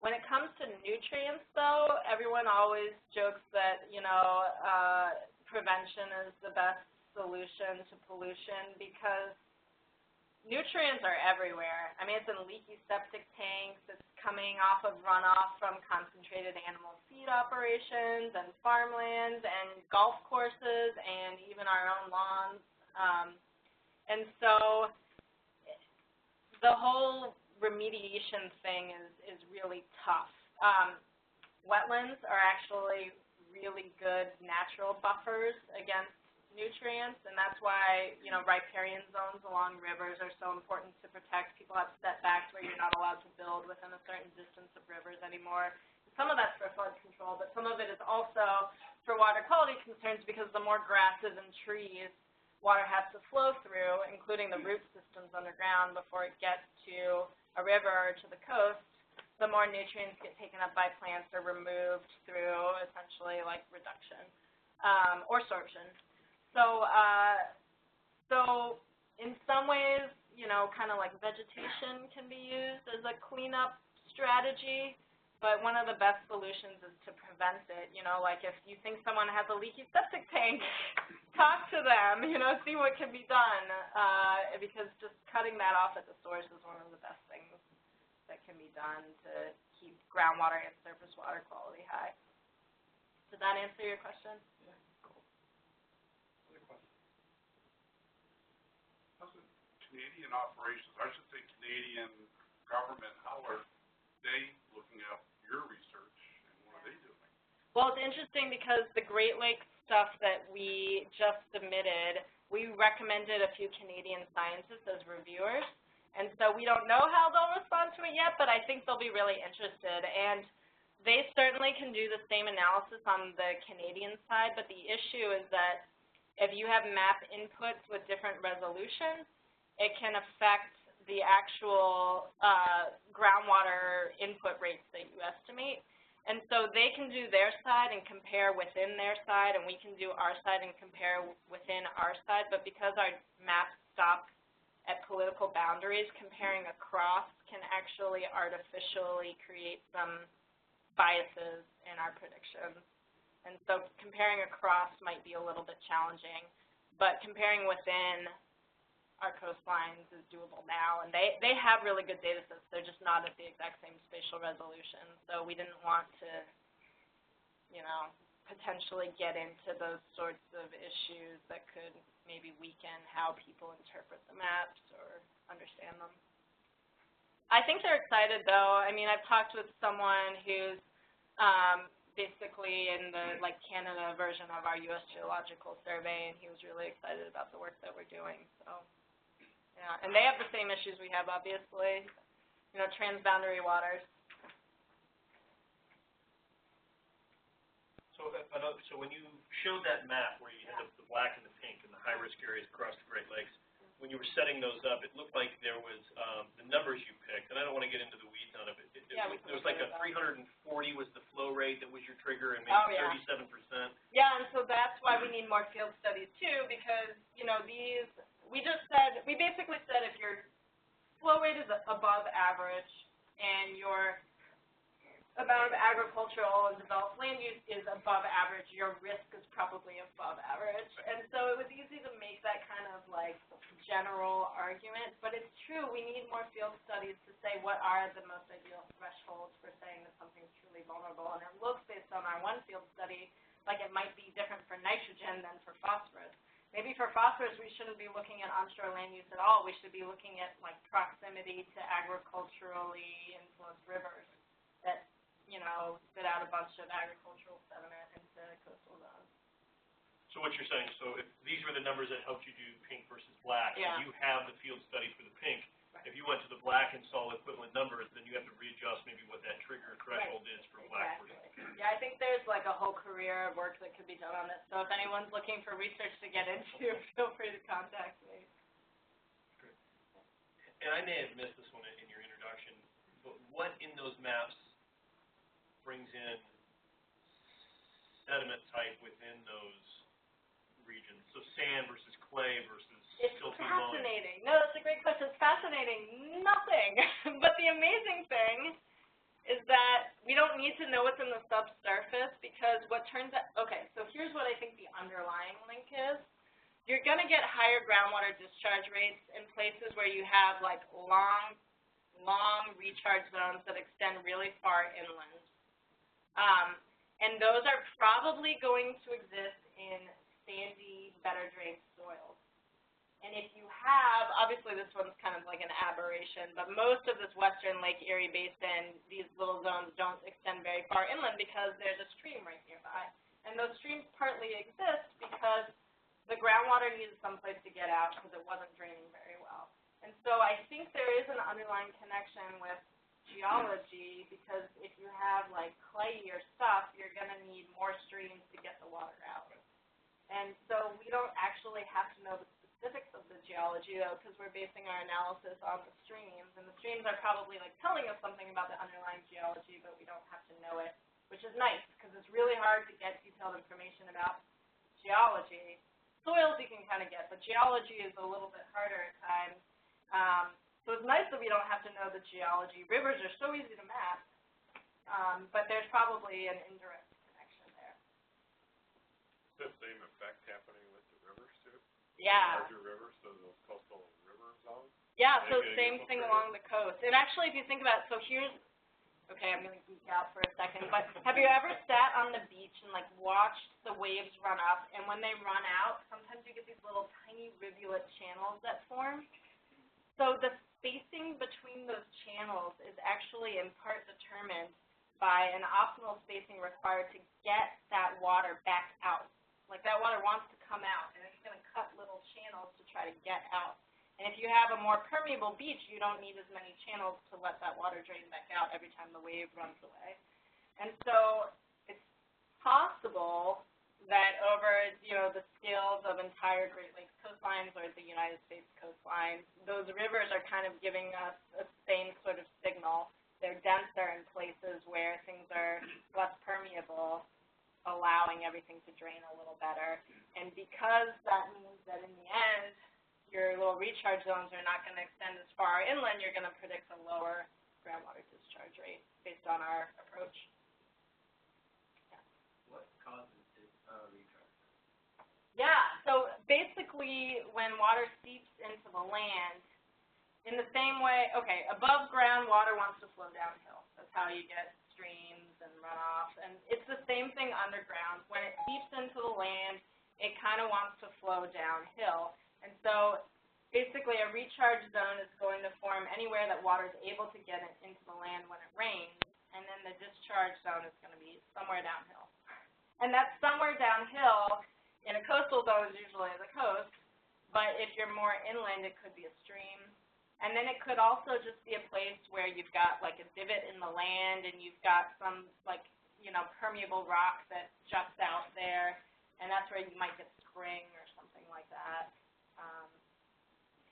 When it comes to nutrients, though, everyone always jokes that, prevention is the best solution to pollution because nutrients are everywhere. I mean, it's in leaky septic tanks. It's coming off of runoff from concentrated animal feed operations and farmlands and golf courses and even our own lawns. And so the whole remediation thing is really tough. Wetlands are actually really good natural buffers against nutrients, and that's why, riparian zones along rivers are so important to protect. People have setbacks where you're not allowed to build within a certain distance of rivers anymore. Some of that's for flood control, but some of it is also for water quality concerns because the more grasses and trees water has to flow through, including the root systems underground before it gets to a river or to the coast, the more nutrients get taken up by plants or removed through essentially like reduction or sorption. So in some ways, kind of like vegetation can be used as a cleanup strategy, but one of the best solutions is to prevent it. Like if you think someone has a leaky septic tank, talk to them, see what can be done, because just cutting that off at the source is one of the best things that can be done to keep groundwater and surface water quality high. Did that answer your question? Canadian operations, I should say Canadian government, how are they looking at your research and what are they doing? Well, it's interesting because the Great Lakes stuff that we just submitted, we recommended a few Canadian scientists as reviewers, and so we don't know how they'll respond to it yet, but I think they'll be really interested. And they certainly can do the same analysis on the Canadian side, but the issue is that if you have map inputs with different resolutions, it can affect the actual groundwater input rates that you estimate. And so they can do their side and compare within their side, and we can do our side and compare within our side. But because our maps stop at political boundaries, comparing across can actually artificially create some biases in our predictions. And so comparing across might be a little bit challenging, but comparing within our coastlines is doable now, and they have really good data sets. They're just not at the exact same spatial resolution. So we didn't want to, potentially get into those sorts of issues that could maybe weaken how people interpret the maps or understand them. I think they're excited, though. I mean, I've talked with someone who's basically in the Canada version of our U.S. Geological Survey, and he was really excited about the work that we're doing. So. Yeah, and they have the same issues we have, obviously, transboundary waters. So when you showed that map where you had the black and the pink and the high-risk areas across the Great Lakes, when you were setting those up, it looked like there was the numbers you picked, and I don't want to get into the weeds on it, but there was like a 340 was the flow rate that was your trigger, and maybe 37%. Yeah, and so that's why we need more field studies, too, because, these... We basically said if your flow rate is above average and your amount of agricultural and developed land use is above average, your risk is probably above average. And so it was easy to make that kind of general argument, but it's true, we need more field studies to say what are the most ideal thresholds for saying that something's truly vulnerable. And it looks, based on our one field study, like it might be different for nitrogen than for phosphorus. Maybe for phosphorus, we shouldn't be looking at onshore land use at all. We should be looking at proximity to agriculturally influenced rivers that, spit out a bunch of agricultural sediment into coastal zones. So what you're saying, so if these were the numbers that helped you do pink versus black, yeah. and you have the field study for the pink, right. If you went to the black and saw equivalent numbers, then you have to readjust maybe what that trigger threshold is for black versus pink. Yeah, I think there's a whole career of work that could be done on this. So if anyone's looking for research to get into, feel free to contact me. Great. and I may have missed this one in your introduction, but what in those maps brings in sediment type within those regions? So sand versus clay versus silty loam. It's fascinating. No, that's a great question. It's fascinating. Nothing. But the amazing thing is that we don't need to know what's in the subsurface, because what turns out, okay, so here's what I think the underlying link is. You're going to get higher groundwater discharge rates in places where you have like long recharge zones that extend really far inland. And those are probably going to exist in sandy, better drained soils. And if you have, obviously this one's kind of like an aberration, but most of this western Lake Erie Basin, these little zones don't extend very far inland because there's a stream right nearby. And those streams partly exist because the groundwater needed someplace to get out because it wasn't draining very well. And so I think there is an underlying connection with geology, because if you have like clayier stuff, you're going to need more streams to get the water out. And so we don't actually have to know the specifics of the geology, though, because we're basing our analysis on the streams. And the streams are probably like telling us something about the underlying geology, but we don't have to know it, which is nice, because it's really hard to get detailed information about geology. Soils you can kind of get, but geology is a little bit harder at times. So it's nice that we don't have to know the geology. Rivers are so easy to map, but there's probably an indirect connection there. The same effect happening with the rivers too? Yeah. Larger rivers, so those coastal river zones? Yeah, so same thing along the coast. And actually, if you think about it, so here's, okay, I'm going to geek out for a second, but have you ever sat on the beach and like watched the waves run up, and when they run out, sometimes you get these little tiny rivulet channels that form? So the spacing between those channels is actually in part determined by an optimal spacing required to get that water back out. Like that water wants to come out, and it's going to cut little channels to try to get out. And if you have a more permeable beach, you don't need as many channels to let that water drain back out every time the wave runs away. And so it's possible that over, the scales of entire Great Lakes coastlines or the United States coastlines, those rivers are kind of giving us a same sort of signal. They're denser in places where things are less permeable, allowing everything to drain a little better. And because that means that in the end, your little recharge zones are not going to extend as far inland, you're going to predict a lower groundwater discharge rate based on our approach. Yeah. What causes recharge? Yeah, so basically when water seeps into the land, in the same way, okay, above ground water wants to flow downhill. That's how you get streams and runoff. And it's the same thing underground. When it seeps into the land, it kind of wants to flow downhill. And so basically a recharge zone is going to form anywhere that water is able to get into the land when it rains, and then the discharge zone is going to be somewhere downhill. And that somewhere downhill in a coastal zone is usually the coast, but if you're more inland, it could be a stream. And then it could also just be a place where you've got like a divot in the land, and you've got some permeable rock that juts out there, and that's where you might get spring or something like that.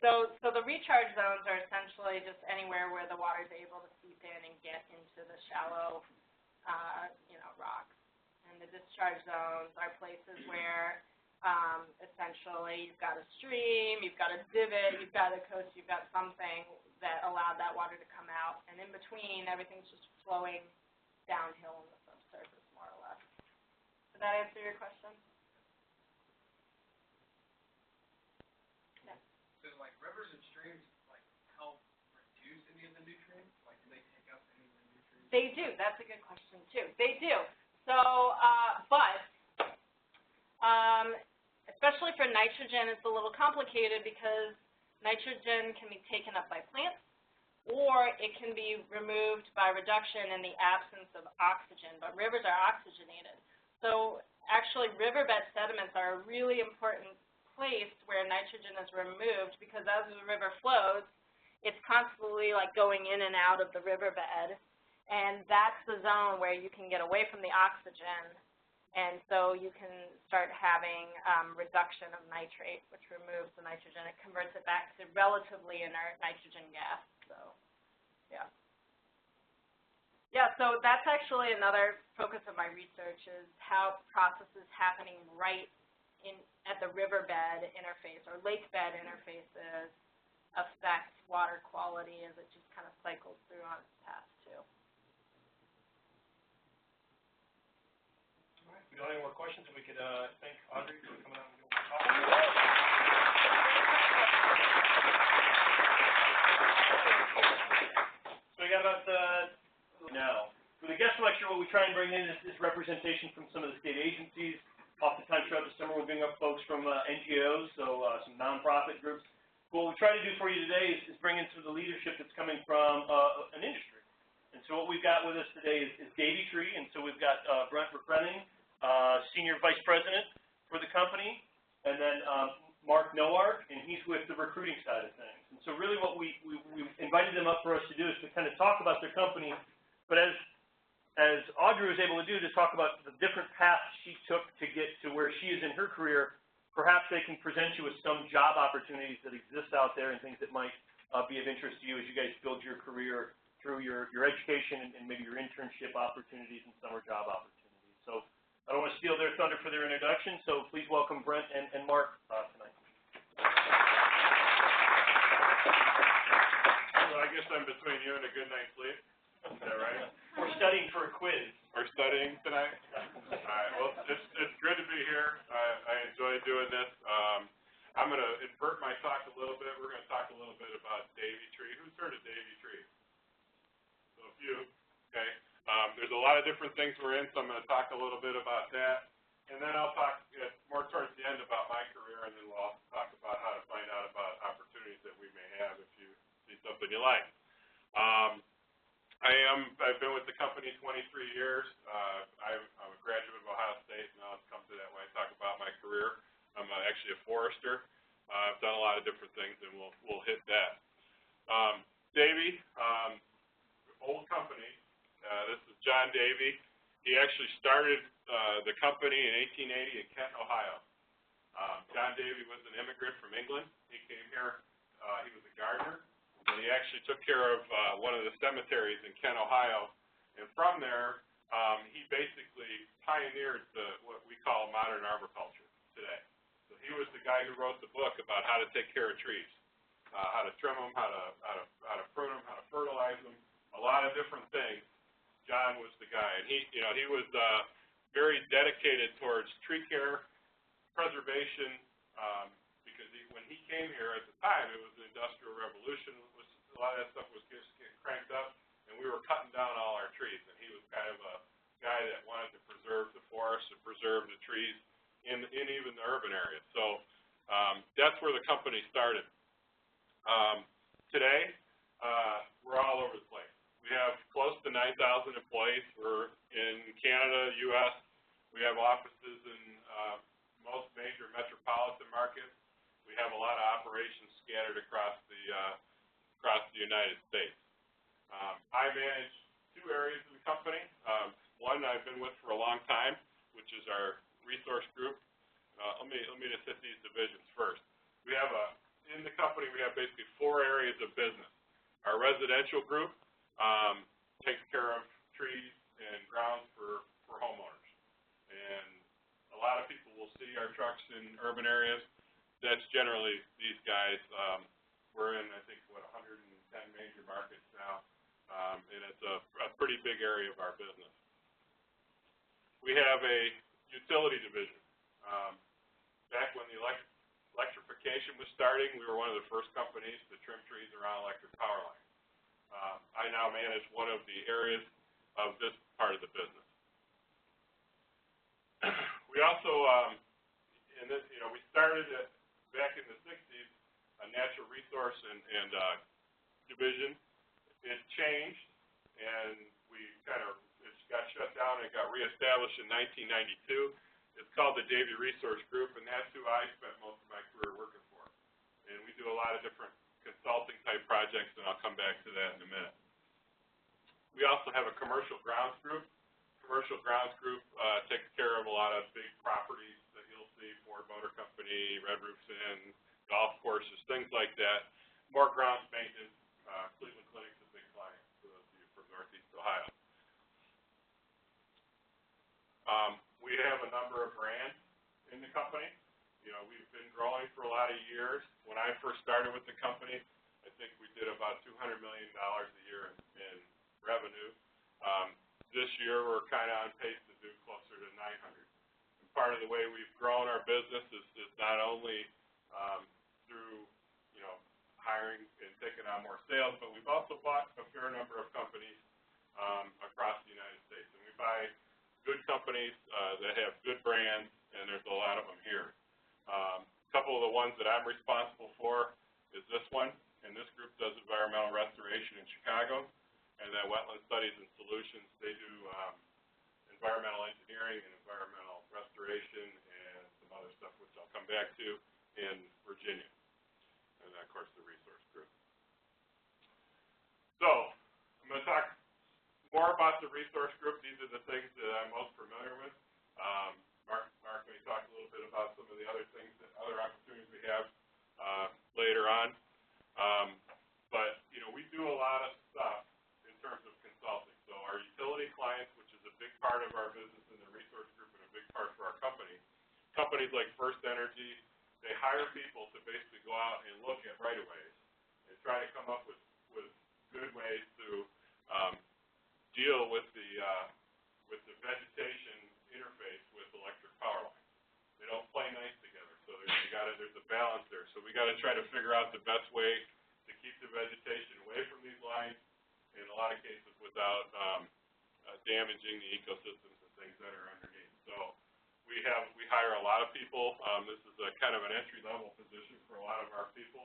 So the recharge zones are essentially just anywhere where the water is able to seep in and get into the shallow, rocks. And the discharge zones are places where essentially you've got a stream, you've got a divot, you've got a coast, you've got something that allowed that water to come out. And in between, everything's just flowing downhill in the subsurface, more or less. Did that answer your question? So like rivers and streams like help reduce any of the nutrients? Like do they take up any of the nutrients? They do. That's a good question too. They do. So, especially for nitrogen, it's a little complicated because nitrogen can be taken up by plants, or it can be removed by reduction in the absence of oxygen. But rivers are oxygenated. So actually, riverbed sediments are a really important place where nitrogen is removed, because as the river flows, it's constantly like going in and out of the riverbed, and that's the zone where you can get away from the oxygen And so you can start having reduction of nitrate, which removes the nitrogen. It converts it back to relatively inert nitrogen gas. So, yeah. Yeah, so that's actually another focus of my research is how processes happening right at the riverbed interface or lakebed interfaces affect water quality as it just kind of cycles through on its path too. All right, if we don't have any more questions, we could thank Audrey for coming out and doing the talk. So we got about now. For the guest lecture, what we try and bring in is representation from some of the state agencies. Oftentimes throughout the summer, we'll bring up folks from NGOs, so some nonprofit groups. What we try to do for you today is bring in some of the leadership that's coming from an industry. And so what we've got with us today is Davey, and so we've got Brent Repenning, Senior Vice President for the company, and then Noark, and he's with the recruiting side of things. And so really what we invited them up for us to do is to kind of talk about their company, but as Audrey was able to do, to talk about the different paths she took to get to where she is in her career, perhaps they can present you with some job opportunities that exist out there and things that might be of interest to you as you guys build your career through your education and maybe your internship opportunities and summer job opportunities. So I don't want to steal their thunder for their introduction, so please welcome Brent and Mark tonight. So I guess I'm between you and a good night's sleep. Is that right? We're studying for a quiz. We're studying tonight? All right. Well, it's good to be here. I enjoy doing this. I'm going to invert my talk a little bit. We're going to talk a little bit about Davey Tree. Who's heard of Davey Tree? So a few. Okay. There's a lot of different things we're in, so I'm going to talk a little bit about that. And then I'll talk more towards the end about my career, and then we'll also talk about how to find out about opportunities that we may have if you see something you like. I've been with the company 23 years. I'm a graduate of Ohio State, and I'll come to that when I talk about my career. I'm actually a forester. I've done a lot of different things, and we'll hit that. Davey, old company. This is John Davey. He actually started the company in 1880 in Kent, Ohio. John Davey was an immigrant from England. He came here. He was a gardener. And he actually took care of one of the cemeteries in Kent, Ohio. And from there, he basically pioneered what we call modern arboriculture today. So he was the guy who wrote the book about how to take care of trees, how to trim them, how to prune them, how to fertilize them, a lot of different things. John was the guy, and he was very dedicated towards tree care, preservation. Because when he came here at the time, it was the Industrial Revolution. A lot of that stuff was just getting cranked up, and we were cutting down all our trees. And he was kind of a guy that wanted to preserve the forests and preserve the trees in even the urban areas. So that's where the company started. Today, we're all over the place. We have close to 9,000 employees. We're in Canada, U.S. We have offices in most major metropolitan markets. We have a lot of operations scattered across the United States. I manage two areas of the company. One I've been with for a long time, which is our resource group. Let me just hit these divisions first. We have in the company we have basically four areas of business. Our residential group takes care of trees and grounds for homeowners. And a lot of people will see our trucks in urban areas. That's generally these guys. We're in, I think, 110 major markets now, and it's a pretty big area of our business. We have a utility division. Back when the electrification was starting, we were one of the first companies to trim trees around electric power lines. I now manage one of the areas of this part of the business. We also, we started back in the 60s, a natural resource and division. It changed, and it got shut down and got reestablished in 1992. It's called the Davey Resource Group, and that's who I spent most of my career working for. And we do a lot of different consulting type projects, and I'll come back to that in a minute. We also have a commercial grounds group. commercial grounds group takes care of a lot of big properties that you'll see, Ford Motor Company, Red Roofs Inn, golf courses, things like that. More grounds maintenance. Cleveland Clinic's a big client for those of you from Northeast Ohio. We have a number of brands in the company. You know, we've been growing for a lot of years. When I first started with the company, I think we did about $200 million a year in revenue. This year, we're kind of on pace to do closer to 900. And part of the way we've grown our business is not only through, you know, hiring and taking on more sales, but we've also bought a fair number of companies across the United States. And we buy good companies that have good brands, and there's a lot of them here. A couple of the ones that I'm responsible for is this one, and this group does environmental restoration in Chicago, and then Wetland Studies and Solutions, they do environmental engineering and environmental restoration and some other stuff, which I'll come back to, in Virginia, and then, of course, the resource group. So, I'm going to talk more about the resource group. These are the things that I'm most familiar with. Mark may talk a little bit about some of the other things, other opportunities we have later on. But, you know, we do a lot of stuff in terms of consulting. So our utility clients, which is a big part of our business in the resource group and a big part for our company, companies like First Energy, they hire people to basically go out and look at right-of-ways and try to come up with good ways to deal with the vegetation interface with electric power lines. They don't play nice together, so there's a balance there. So we got to try to figure out the best way to keep the vegetation away from these lines, in a lot of cases without damaging the ecosystems and things that are underneath. So we hire a lot of people. This is a kind of an entry-level position for a lot of our people.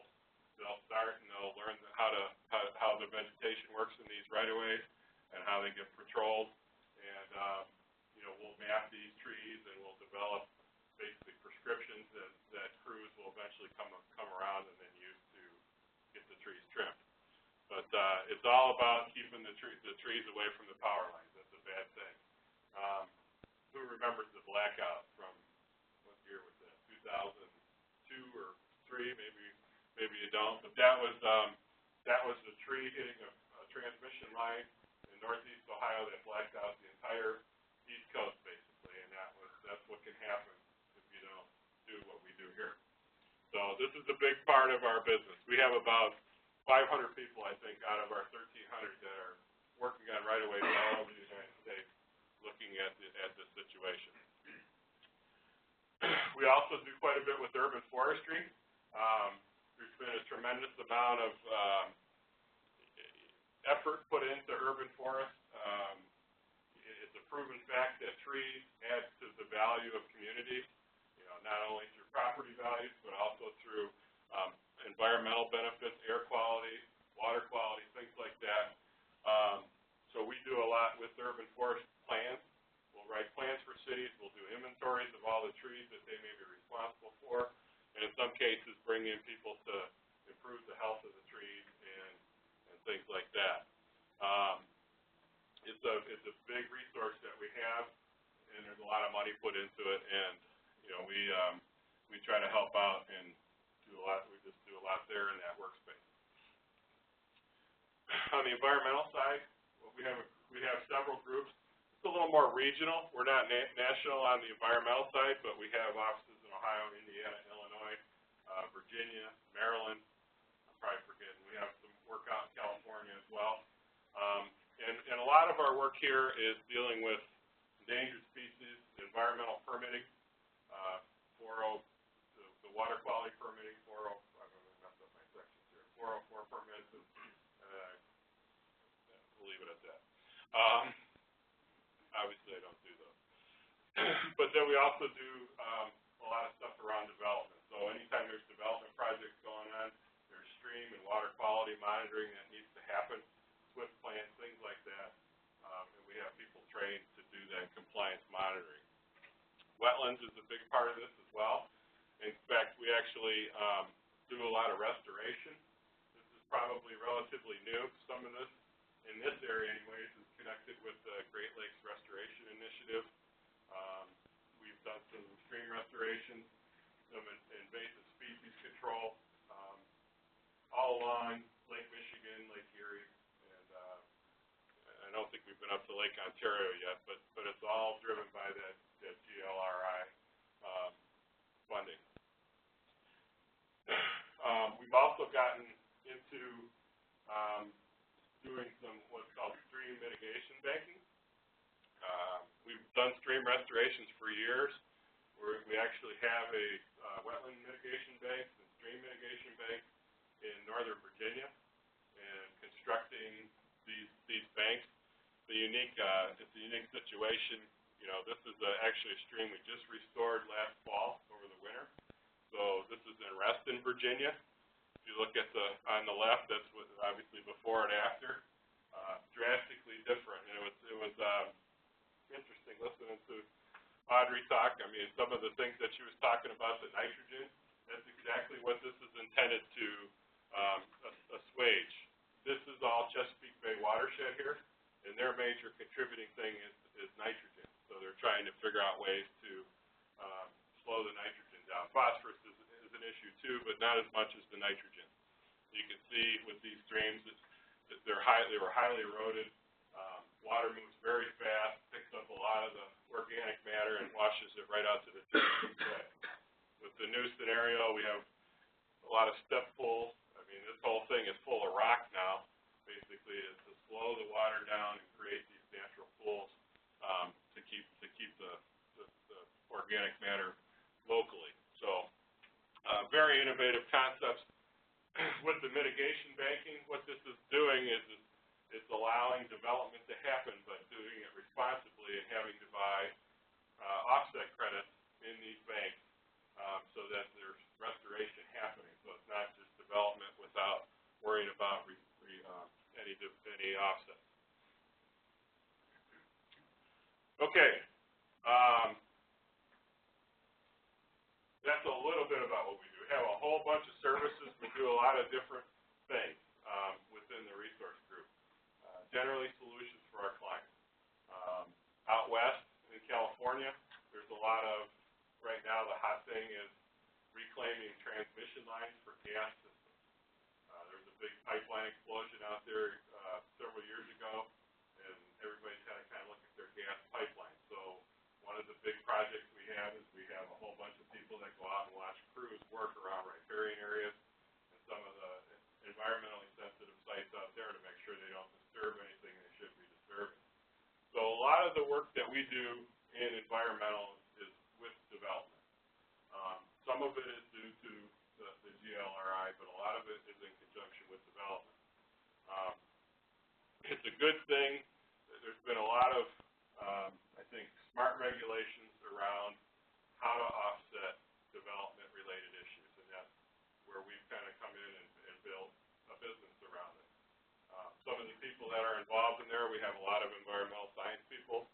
They'll start and they'll learn how the vegetation works in these right-of-ways and how they get patrolled. And you know, we'll map these trees and we'll develop basically prescriptions that crews will eventually come around and then use to get the trees trimmed. But it's all about keeping the trees away from the power lines. That's a bad thing. Who remembers the blackout from, what year was that, 2002 or 3? Maybe you don't. But that was the tree hitting a transmission line in Northeast Ohio that blacked out the entire East Coast, basically. And that's what can happen if you don't do what we do here. So this is a big part of our business. We have about 500 people, I think, out of our 1,300 that are working on right-of-ways all over the United States, looking at this situation. We also do quite a bit with urban forestry. There's been a tremendous amount of effort put into urban forests. It's a proven fact that trees add to the value of communities, you know, not only through property values, but also through environmental benefits, air quality, water quality, things like that. So we do a lot with urban forest plans. We'll write plans for cities. We'll do inventories of all the trees that they may be responsible for, and in some cases bring in people to improve the health of the trees and things like that. It's a big resource that we have, and there's a lot of money put into it, and you know, we try to help out and do a lot. We just do a lot there in that workspace. On the environmental side, we have several groups. It's a little more regional. We're not national on the environmental side, but we have offices in Ohio, Indiana, Illinois, Virginia, Maryland. I'm probably forgetting. We have some work out in California as well. And a lot of our work here is dealing with endangered species, environmental permitting, the water quality permitting, I'm going to mess up my sections here, 404 permits, and we'll leave it at that. Obviously, I don't do those. But then we also do a lot of stuff around development. So anytime there's development projects going on, there's stream and water quality monitoring that needs to happen, SWIFT plans, things like that. And we have people trained to do that compliance monitoring. Wetlands is a big part of this as well. In fact, we actually do a lot of restoration. This is probably relatively new, some of this, in this area anyways, is connected with the Great Lakes Restoration Initiative. We've done some stream restoration, some invasive species control, all along Lake Michigan, Lake Erie, and I don't think we've been up to Lake Ontario yet, but it's all driven by that GLRI funding. We've also gotten into doing some what's called stream mitigation banking. We've done stream restorations for years. We actually have a wetland mitigation bank and stream mitigation bank in Northern Virginia, and constructing these banks. It's a unique situation. You know, this is actually a stream we just restored last fall over the winter. So this is in Reston, Virginia. If you look at on the left, that's what obviously before and after. Drastically different, and it was interesting listening to Audrey talk. I mean, some of the things that she was talking about, the nitrogen, that's exactly what this is intended to assuage. This is all Chesapeake Bay watershed here, and their major contributing thing is nitrogen. So they're trying to figure out ways to slow the nitrogen down. Phosphorus is an issue too, but not as much as the nitrogen. You can see with these streams that they were highly eroded. Water moves very fast, picks up a lot of the organic matter and washes it right out to the Chesapeake Bay. With the new scenario, we have a lot of step pools. I mean, this whole thing is full of rock now. Basically, is to slow the water down and create these natural pools to keep the organic matter locally. So, very innovative concepts. With the mitigation banking, what this is doing is it's allowing development to happen, but doing it responsibly and having to buy offset credits in these banks so that there's restoration happening. So it's not just development without worrying about any offsets. Okay. That's a little bit about what we do. We have a whole bunch of services. We do a lot of different things within the resource group. Generally solutions for our clients. Out west in California, there's a lot of, right now the hot thing is reclaiming transmission lines for gas systems. There was a big pipeline explosion out there several years ago, and everybody's had to kind of look at their gas pipeline. So one of the big projects we have is we have a whole bunch of people that go out and watch crews work around riparian areas and some of the environmentally sensitive sites out there to make sure they don't disturb anything they should be disturbing. So a lot of the work that we do in environmental is with development. Some of it is due to the GLRI, but a lot of it is in conjunction with development. It's a good thing. There's been a lot of, I think, smart regulations around how to offset development-related issues, and that's where we've kind of come in and built a business around it. Some of the people that are involved in there, we have a lot of environmental science people,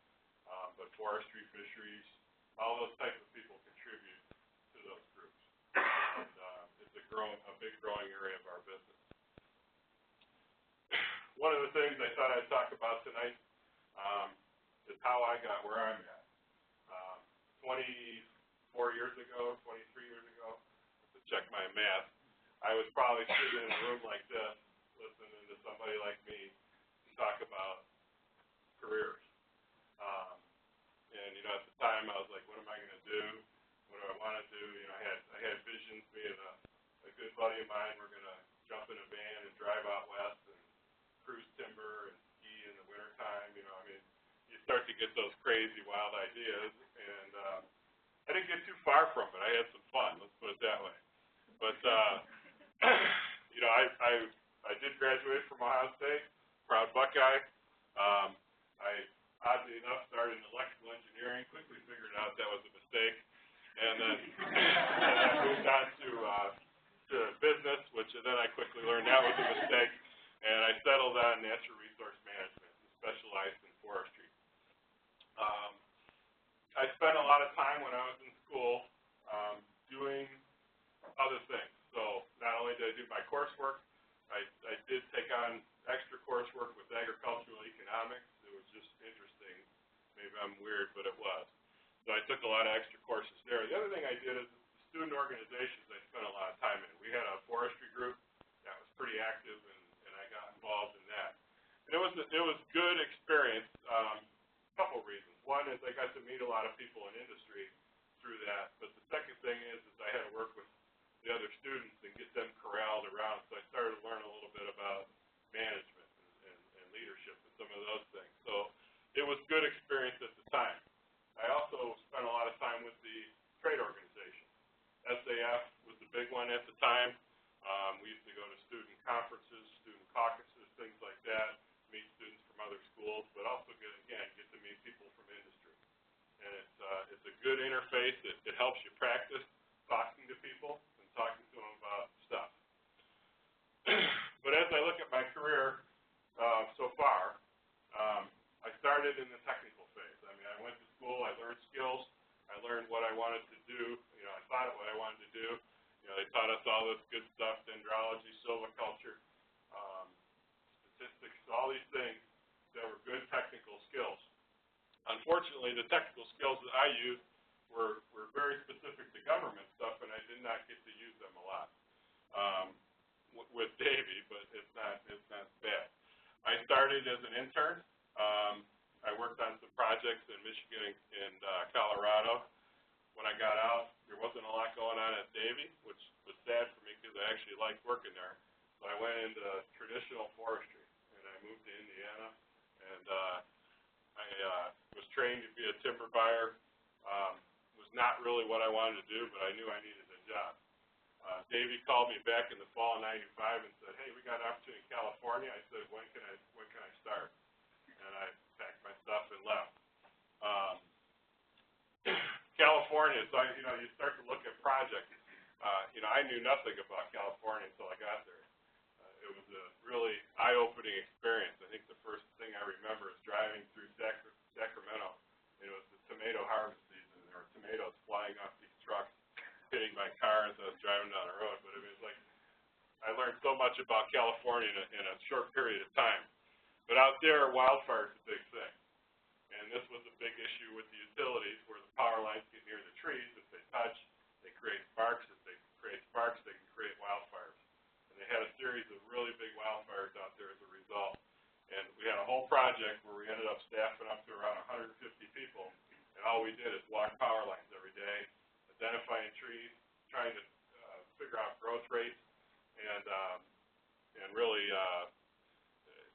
but forestry, fisheries, all those types of people contribute to those groups. And it's a big growing area of our business. One of the things I thought I'd talk about tonight is how I got where I'm at. 24 years ago, 23 years ago, to check my math, I was probably sitting in a room like this, listening to somebody like me talk about careers. And, you know, at the time, I was like, what am I going to do? What do I want to do? You know, I had visions. Me and a good buddy of mine were going to jump in a van and drive out west and cruise timber and ski in the wintertime. You know, I mean, you start to get those crazy, wild ideas. And I didn't get too far from it. I had some fun, let's put it that way. But, you know, I did graduate from Ohio State, proud Buckeye. I, oddly enough, started in electrical engineering, quickly figured out that was a mistake, and then I moved on to business, which then I quickly learned that was a mistake, and I settled on natural resource management and specialized in forestry. I spent a lot of time when I was in school doing other things. So not only did I do my coursework, I did take on extra coursework with agricultural economics. It was just interesting. Maybe I'm weird, but it was. So I took a lot of extra courses there. The other thing I did is the student organizations I spent a lot of time in. We had a forestry group that was pretty active, and I got involved in that. And it was good experience. Couple reasons. One is I got to meet a lot of people in industry through that. But the second thing is I had to work with the other students and get them corralled around. So I started to learn a little bit about management and leadership and some of those things. So it was good experience at the time. I also spent a lot of time with the trade organization. SAF was the big one at the time. We used to go to student conferences, student caucuses, things like that, meet students from other schools, but also get to meet people from industry. And it's a good interface. It helps you practice talking to people and talking to them about stuff. But as I look at my career so far, I started in the technical phase. I mean, I went to school, I learned skills, I learned what I wanted to do, I thought of what I wanted to do. They taught us all this good stuff, dendrology, silviculture, statistics, all these things that were good technical skills. Unfortunately, the technical skills that I used were very specific to government stuff, and I did not get to use them a lot with Davey, but it's not bad. I started as an intern. I worked on some projects in Michigan and Colorado. When I got out, there wasn't a lot going on at Davey, which was sad for me because I actually liked working there. So I went into traditional forestry, and I moved to Indiana, and I was trained to be a timber buyer. Was not really what I wanted to do, but I knew I needed a job. Davey called me back in the fall of '95 and said, "Hey, we got an opportunity in California." I said, "When can I start?" And I packed my stuff and left. California, so you start to look at projects. I knew nothing about California until I got there. It was a really eye-opening experience. I think the first thing I remember is driving through Sacramento. It was the tomato harvest season. There were tomatoes flying off these trucks, hitting my car as I was driving down the road. But it was like I learned so much about California in a short period of time. But out there, wildfire is a big thing. And this was a big issue with the utilities where the power lines get near the trees. If they touch, they create sparks. If they create sparks, they can create wildfires. And they had a series of really big wildfires out there as a result. And we had a whole project where we ended up staffing up to around 150 people. And all we did is walk power lines every day, identifying trees, trying to figure out growth rates, and really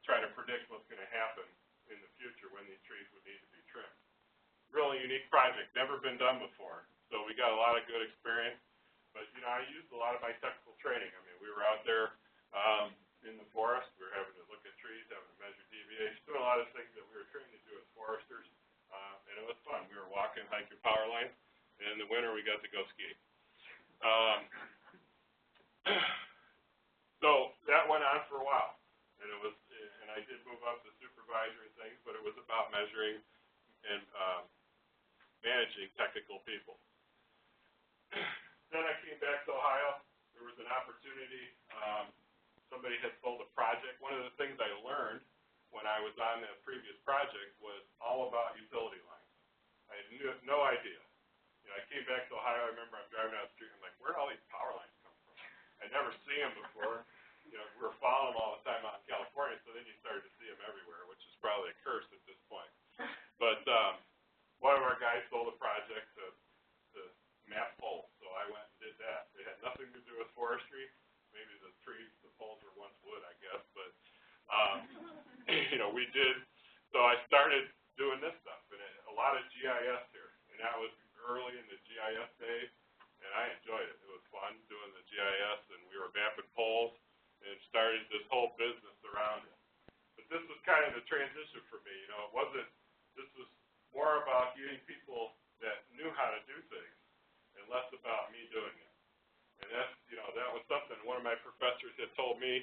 try to predict what's going to happen in the future when these trees would need to be trimmed. Really unique project, never been done before. So we got a lot of good experience. But, I used a lot of my technical training. I mean, we were out there in the forest. We were having to look at trees, having to measure deviation, doing a lot of things that we were trained to do as foresters. And it was fun. We were walking, hiking power lines. And in the winter, we got to go ski. So that went on for a while. And I did move up to supervisor and things, but it was about measuring and managing technical people. Then I came back to Ohio. There was an opportunity. Somebody had sold a project. One of the things I learned when I was on that previous project was all about utility lines. I had no idea. I came back to Ohio. I remember I'm driving down the street. I'm like, where did all these power lines come from? I'd never seen them before. We were following them all the time out in California, so then you started to see them everywhere, which is probably a curse at this point. But one of our guys sold a project to map poles, so I went and did that. It had nothing to do with forestry. Maybe the trees, the poles were once wood, I guess, but we did. So I started doing this stuff, and a lot of GIS here, and that was early in the GIS days, and I enjoyed it. It was fun doing the GIS, and we were mapping poles, and started this whole business around it. But this was kind of the transition for me. This was more about getting people that knew how to do things, and less about me doing it. And that was something one of my professors had told me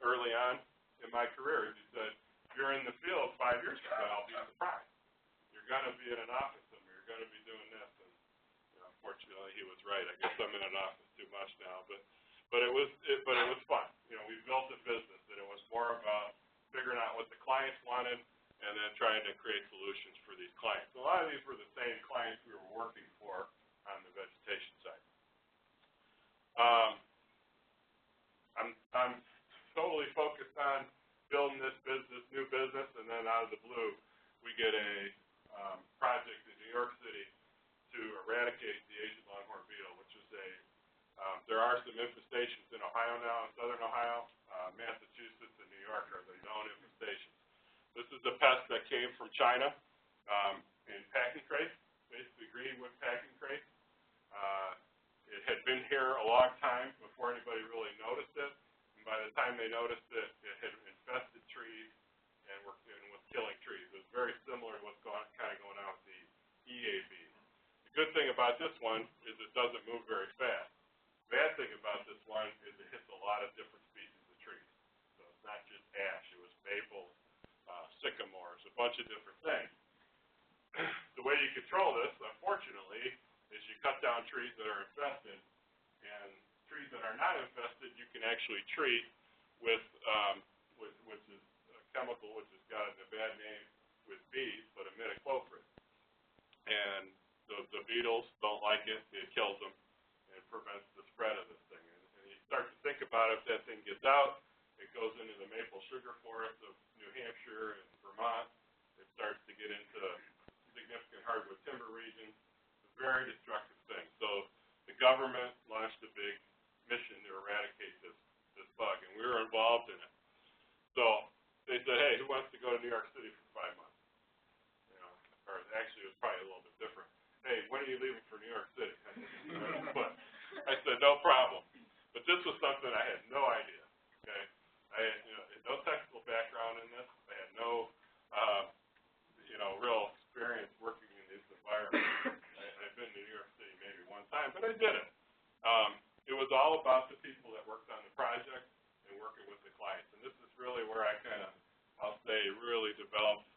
early on in my career. He said, if you're in the field 5 years from now, I'll be surprised. You're going to be in an office somewhere. You're going to be doing this. And unfortunately, he was right. I guess I'm in an office too much now. But it was fun. We've what the clients wanted, and then trying to create solutions for these clients. So a lot of these were the same clients we were working for on the vegetation side. I'm totally focused on building this business, new business, and then out of the blue, we get a project in New York City to eradicate the Asian longhorn beetle, which is there are some infestations in Ohio now, in southern Ohio. Massachusetts and New York are the known infestations. This is a pest that came from China in packing crates, basically greenwood packing crates. It had been here a long time before anybody really noticed it, and by the time they noticed it, it had infested trees and was killing trees. It was very similar to what's kind of going on with the EAB. The good thing about this one is it doesn't move very fast. The bad thing about this one is it hits a lot of different species of trees. So it's not just ash, it was maples, sycamores, a bunch of different things. The way you control this, unfortunately, is you cut down trees that are infested, and trees that are not infested you can actually treat with which is a chemical which has got a bad name with bees, but imidacloprid. And the beetles don't like it, it kills them, and prevents the spread of this thing. And you start to think about if that thing gets out, it goes into the maple sugar forests of New Hampshire and Vermont. It starts to get into significant hardwood timber regions. It's a very destructive thing. So the government launched a big mission to eradicate this bug, and we were involved in it. So they said, hey, who wants to go to New York City for 5 months? You know, or actually it was probably a little bit different. Hey, when are you leaving for New York City? But I said, no problem. But this was something I had no idea. Okay, I had no technical background in this. I had no real experience working in this environment. I've been to New York City maybe one time, but I did it. It was all about the people that worked on the project and working with the clients. And this is really where I kind of, I'll say, really developed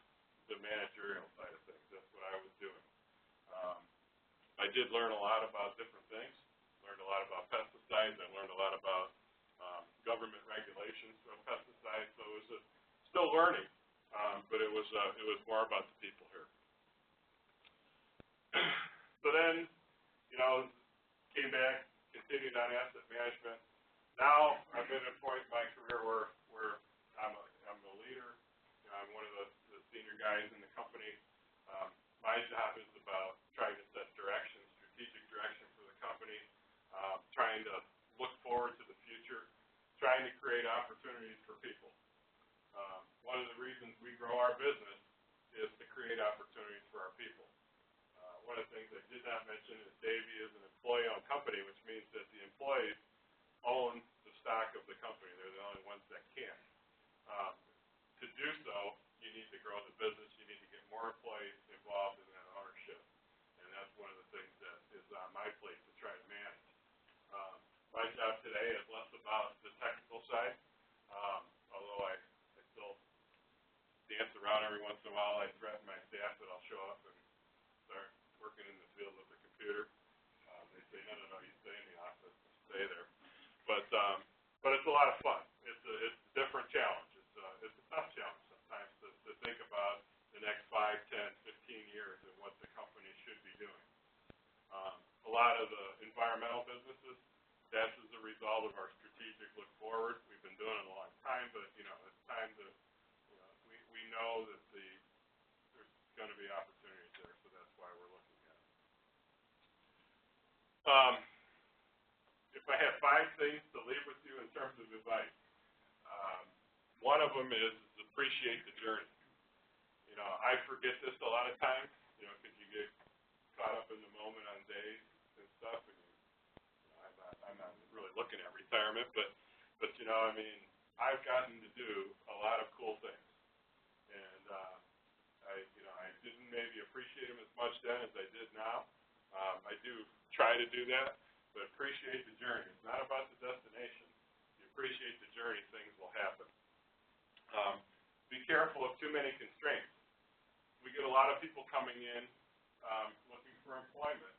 the managerial side of things. That's what I was doing. I did learn a lot about different things. Learned a lot about pesticides. I learned a lot about government regulations of pesticides. So it was still learning, but it was more about the people here. So then, came back, continued on asset management. Now I'm at a point in my career where I'm a leader. I'm one of the senior guys in the company. My job is about trying to set direction, strategic direction for the company, trying to look forward to the future, trying to create opportunities for people. One of the reasons we grow our business is to create opportunities for our people. One of the things I did not mention is Davey is an employee-owned company, which means that the employees own the stock of the company. They're the only ones that can. To do so, you need to grow the business. You need to get more employees involved in that ownership. And that's one of the things that is on my plate to try to manage. My job today is less about the technical side, although I still dance around every once in a while. I threaten my staff that I'll show up and start working in the field with the computer. They say, no, you stay in the office, stay there. But it's a lot of fun. It's a different challenge. It's a tough challenge sometimes to think about the next 5, 10, 15 years and what the company should be doing. A lot of the environmental businesses, that's as a result of our strategic look forward. We've been doing it a long time, but it's time to, we know that there's going to be opportunities there, so that's why we're looking at it. If I have 5 things to leave with you in terms of advice, one of them is appreciate the journey. I forget this a lot of times, because you get caught up in the moment on days and stuff, and I'm not really looking at retirement, but I've gotten to do a lot of cool things, and I didn't maybe appreciate them as much then as I did now. I do try to do that, but appreciate the journey. It's not about the destination. If you appreciate the journey, things will happen. Be careful of too many constraints. We get a lot of people coming in looking for employment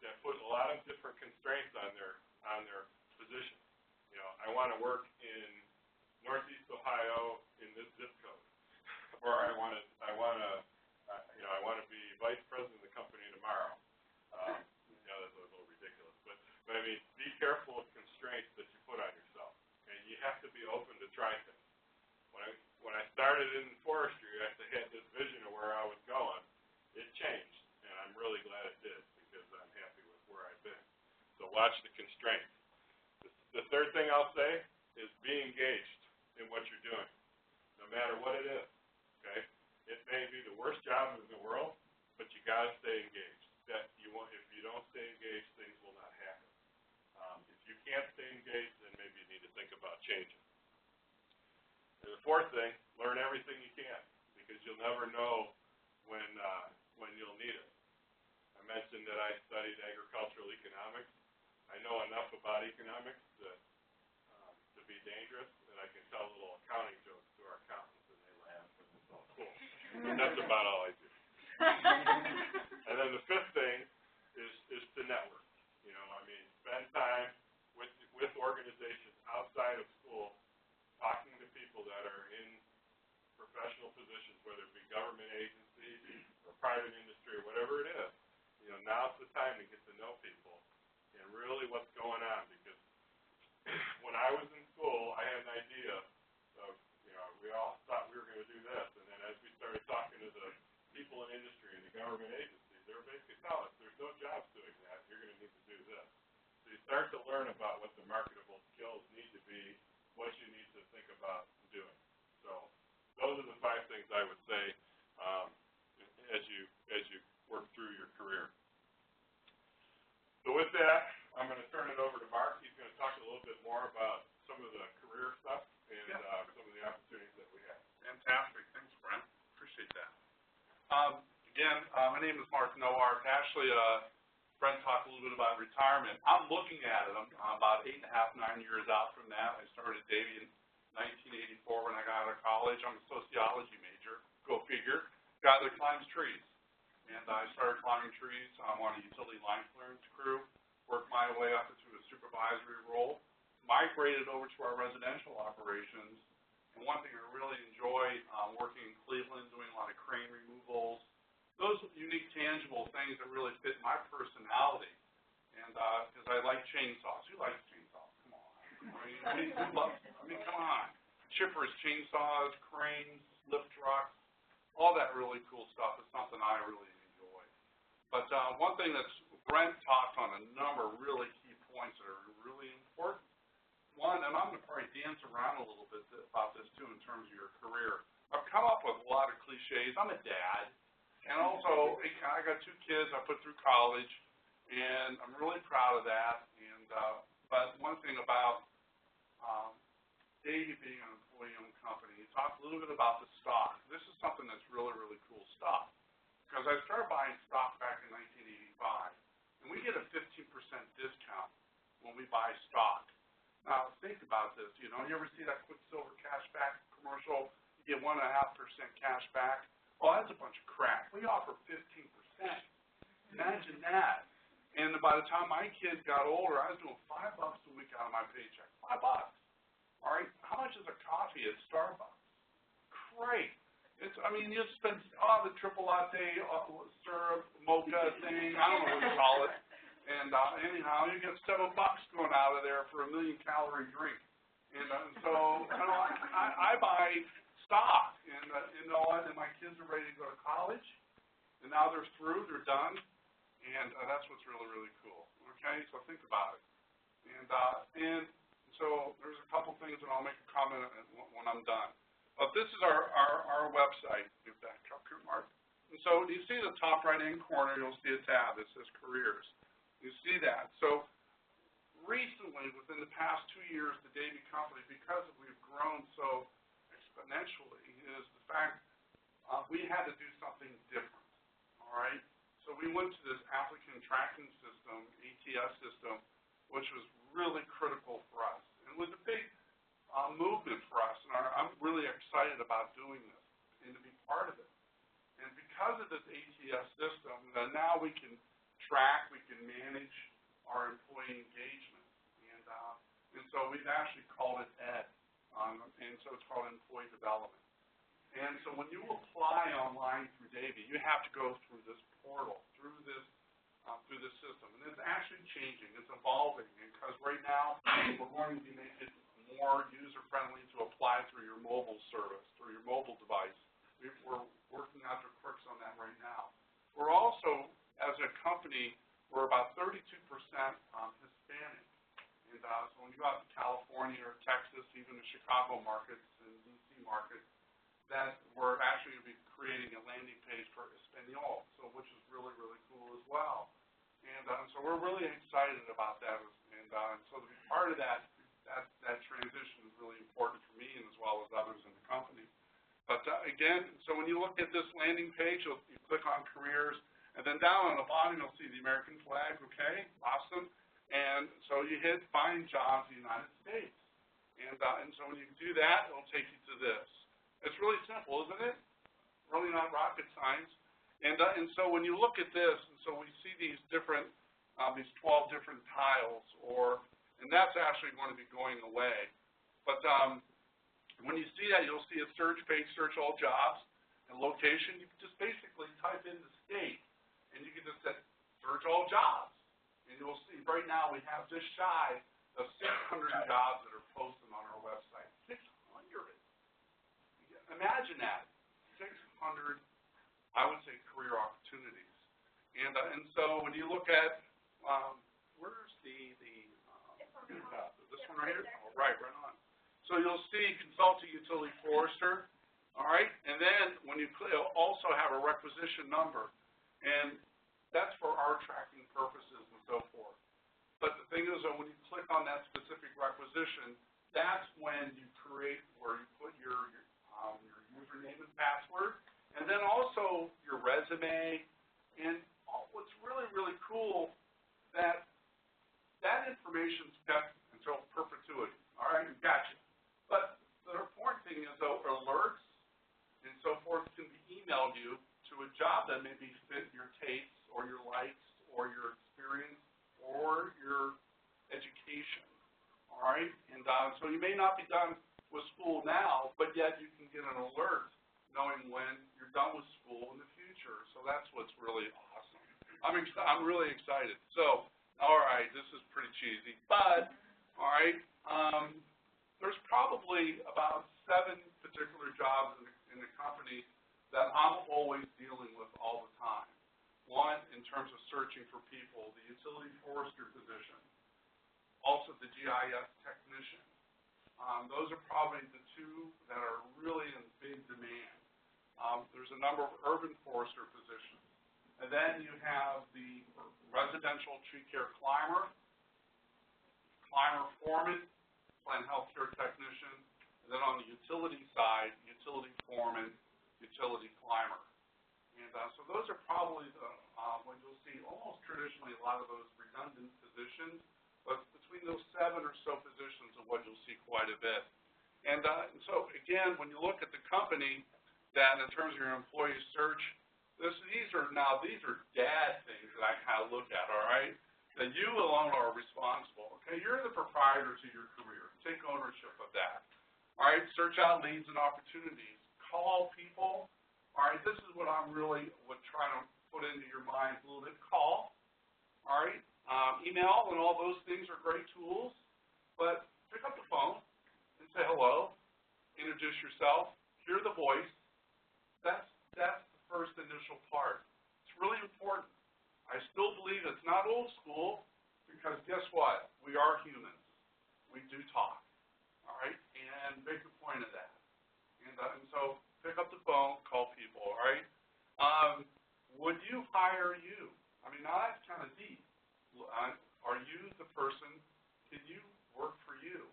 that put a lot of different constraints on their position. I want to work in Northeast Ohio in this zip code. or I want to be vice president of the company tomorrow. That's a little ridiculous, but I mean, be careful of constraints that you put on yourself, and you have to be open to try things. When I started in forestry, I had this vision of where I was going. It changed, and I'm really glad it did because I'm happy with where I've been. So watch the constraints. The third thing I'll say is be engaged in what you're doing, no matter what it is. Okay, it may be the worst job in the world, but you got to stay engaged. If you don't stay engaged, things will not happen. If you can't stay engaged, then maybe you need to think about changing. And the fourth thing, learn everything you can, because you'll never know when you'll need it. I mentioned that I studied agricultural economics. I know enough about economics to be dangerous, and I can tell little accounting jokes to our accountants, and they laugh, and it's all cool. But that's about all I do. And then the fifth thing is to network. Spend time with organizations outside of school, talking to people that are in professional positions, whether it be government agencies or private industry or whatever it is. Now's the time to get to know people and really what's going on, because when I was in school, I had an idea of, we all thought we were going to do this, and then as we started talking to the people in industry and the government agencies, they were basically telling us, there's no jobs doing that, you're going to need to do this. So you start to learn about what the marketable skills need to be, what you need to think about doing. So those are the 5 things I would say as you work through your career. So with that, I'm going to turn it over to Mark. He's going to talk a little bit more about some of the career stuff and some of the opportunities that we have. Fantastic. Thanks, Brent. Appreciate that. Again, my name is Mark Noark. Actually, Brent talked a little bit about retirement. I'm looking at it. I'm about 8.5, 9 years out from that. I started Davey in 1984 when I got out of college. I'm a sociology major. Go figure. Guy that climbs trees. And I started climbing trees on a utility line clearance crew. Worked my way up into a supervisory role. Migrated over to our residential operations. And one thing I really enjoyed working in Cleveland, doing a lot of crane removals. Those unique, tangible things that really fit my personality. And because I like chainsaws. Who likes chainsaws? Come on. Come on. Chippers, chainsaws, cranes, lift trucks, all that really cool stuff is something I really enjoy. But one thing that's Brent talked on a number of really key points that are really important. One, and I'm going to probably dance around a little bit about this too in terms of your career. I've come up with a lot of cliches. I'm a dad. And also, I got 2 kids I put through college, and I'm really proud of that. And but one thing about Davey being an employee-owned company, he talked a little bit about the stock. This is something that's really, really cool stuff. Because I started buying stock back in 1985, and we get a 15% discount when we buy stock. Now, think about this. You ever see that Quicksilver cashback commercial? You get 1.5% cash back. Oh, that's a bunch of crap. We offer 15%. Imagine that. And by the time my kids got older, I was doing $5 a week out of my paycheck. $5. All right. How much is a coffee at Starbucks? Great. You spend the triple latte, syrup, mocha thing. I don't know what you call it. And anyhow, you get $7 going out of there for a 1,000,000-calorie drink. And so I buy stock, and and my kids are ready to go to college, and now they're through, they're done, and that's what's really, really cool. Okay, so think about it. And so there's a couple things, and I'll make a comment when I'm done. But this is our website. Give that up here, Mark. And so you see the top right-hand corner, you'll see a tab that says careers. You see that. So recently, within the past 2 years, the Davey company, because we've grown so exponentially, is the fact we had to do something different. All right? So we went to this applicant tracking system, ATS system, which was really critical for us. And it was a big movement for us, and I'm really excited about doing this and to be part of it. And because of this ATS system, now we can track, we can manage our employee engagement. And so we've actually called it ED, and so it's called employee development. And so when you apply online through Davey, you have to go through this portal, through this system. And it's actually changing. It's evolving. Because right now, we're going to be making it more user-friendly to apply through your mobile service, through your mobile device. We're working out the quirks on that right now. We're also, as a company, we're about 32% Hispanic. And so when you go out to California or Texas, even the Chicago markets and DC markets, that we're actually going to be creating a landing page for Espanol, so which is really, really cool as well. And so we're really excited about that. And so to be part of that transition is really important for me and as well as others in the company. But again, so when you look at this landing page, you click on careers, and then down on the bottom you'll see the American flag, okay, awesome. And so you hit find jobs in the United States. And so when you do that, it'll take you to this. It's really simple, isn't it? Really not rocket science. And so when you look at this, and so we see these different, these 12 different tiles, and that's actually going to be going away. But when you see that, you'll see a search page, search all jobs, and location. You can just basically type in the state, and you can just say search all jobs. And you'll see right now we have just shy of 600 jobs that are posted on our website. 600. Imagine that, 600, I would say, career opportunities. And so when you look at, where's this one right here? Oh, right on. So you'll see consultant utility forester, all right? And then when you also have a requisition number, and that's for our tracking purposes and so forth. But the thing is that when you click on that specific requisition, that's when you create where you put your username and password, and then also your resume, and what's really, really cool, that information's kept until perpetuity. All right, gotcha. But the important thing is, though, alerts and so forth can be emailed you to a job that maybe fit your tastes or your likes or your experience or your education. All right, and so you may not be done with school now, but yet you can get an alert knowing when you're done with school in the future. So that's what's really awesome. I'm really excited. So, all right, this is pretty cheesy, but all right, there's probably about 7 particular jobs in the company that I'm always dealing with all the time. One, in terms of searching for people, the utility forester position, also the GIS technician. Those are probably the 2 that are really in big demand. There's a number of urban forester positions. And then you have the residential tree care climber foreman, plant healthcare technician, and then on the utility side, utility foreman, utility climber. And so those are probably when you'll see almost traditionally a lot of those redundant positions, but between those 7 or so positions of what you'll see quite a bit. And so again, when you look at the company, that in terms of your employee search, these are dad things that I kind of look at, all right? That you alone are responsible. Okay, you're the proprietor to your career. Take ownership of that. All right, search out leads and opportunities. Call people. All right, this is what I'm really trying to put into your mind a little bit. Call. All right, email and all those things are great tools, but pick up the phone and say hello, introduce yourself, hear the voice. That's the first initial part. It's really important. I still believe it's not old school because guess what? We are humans. We do talk. All right, and make a point of that. And so pick up the phone, call people. All right. Would you hire you? I mean, now that's kind of deep. Are you the person? Can you work for you?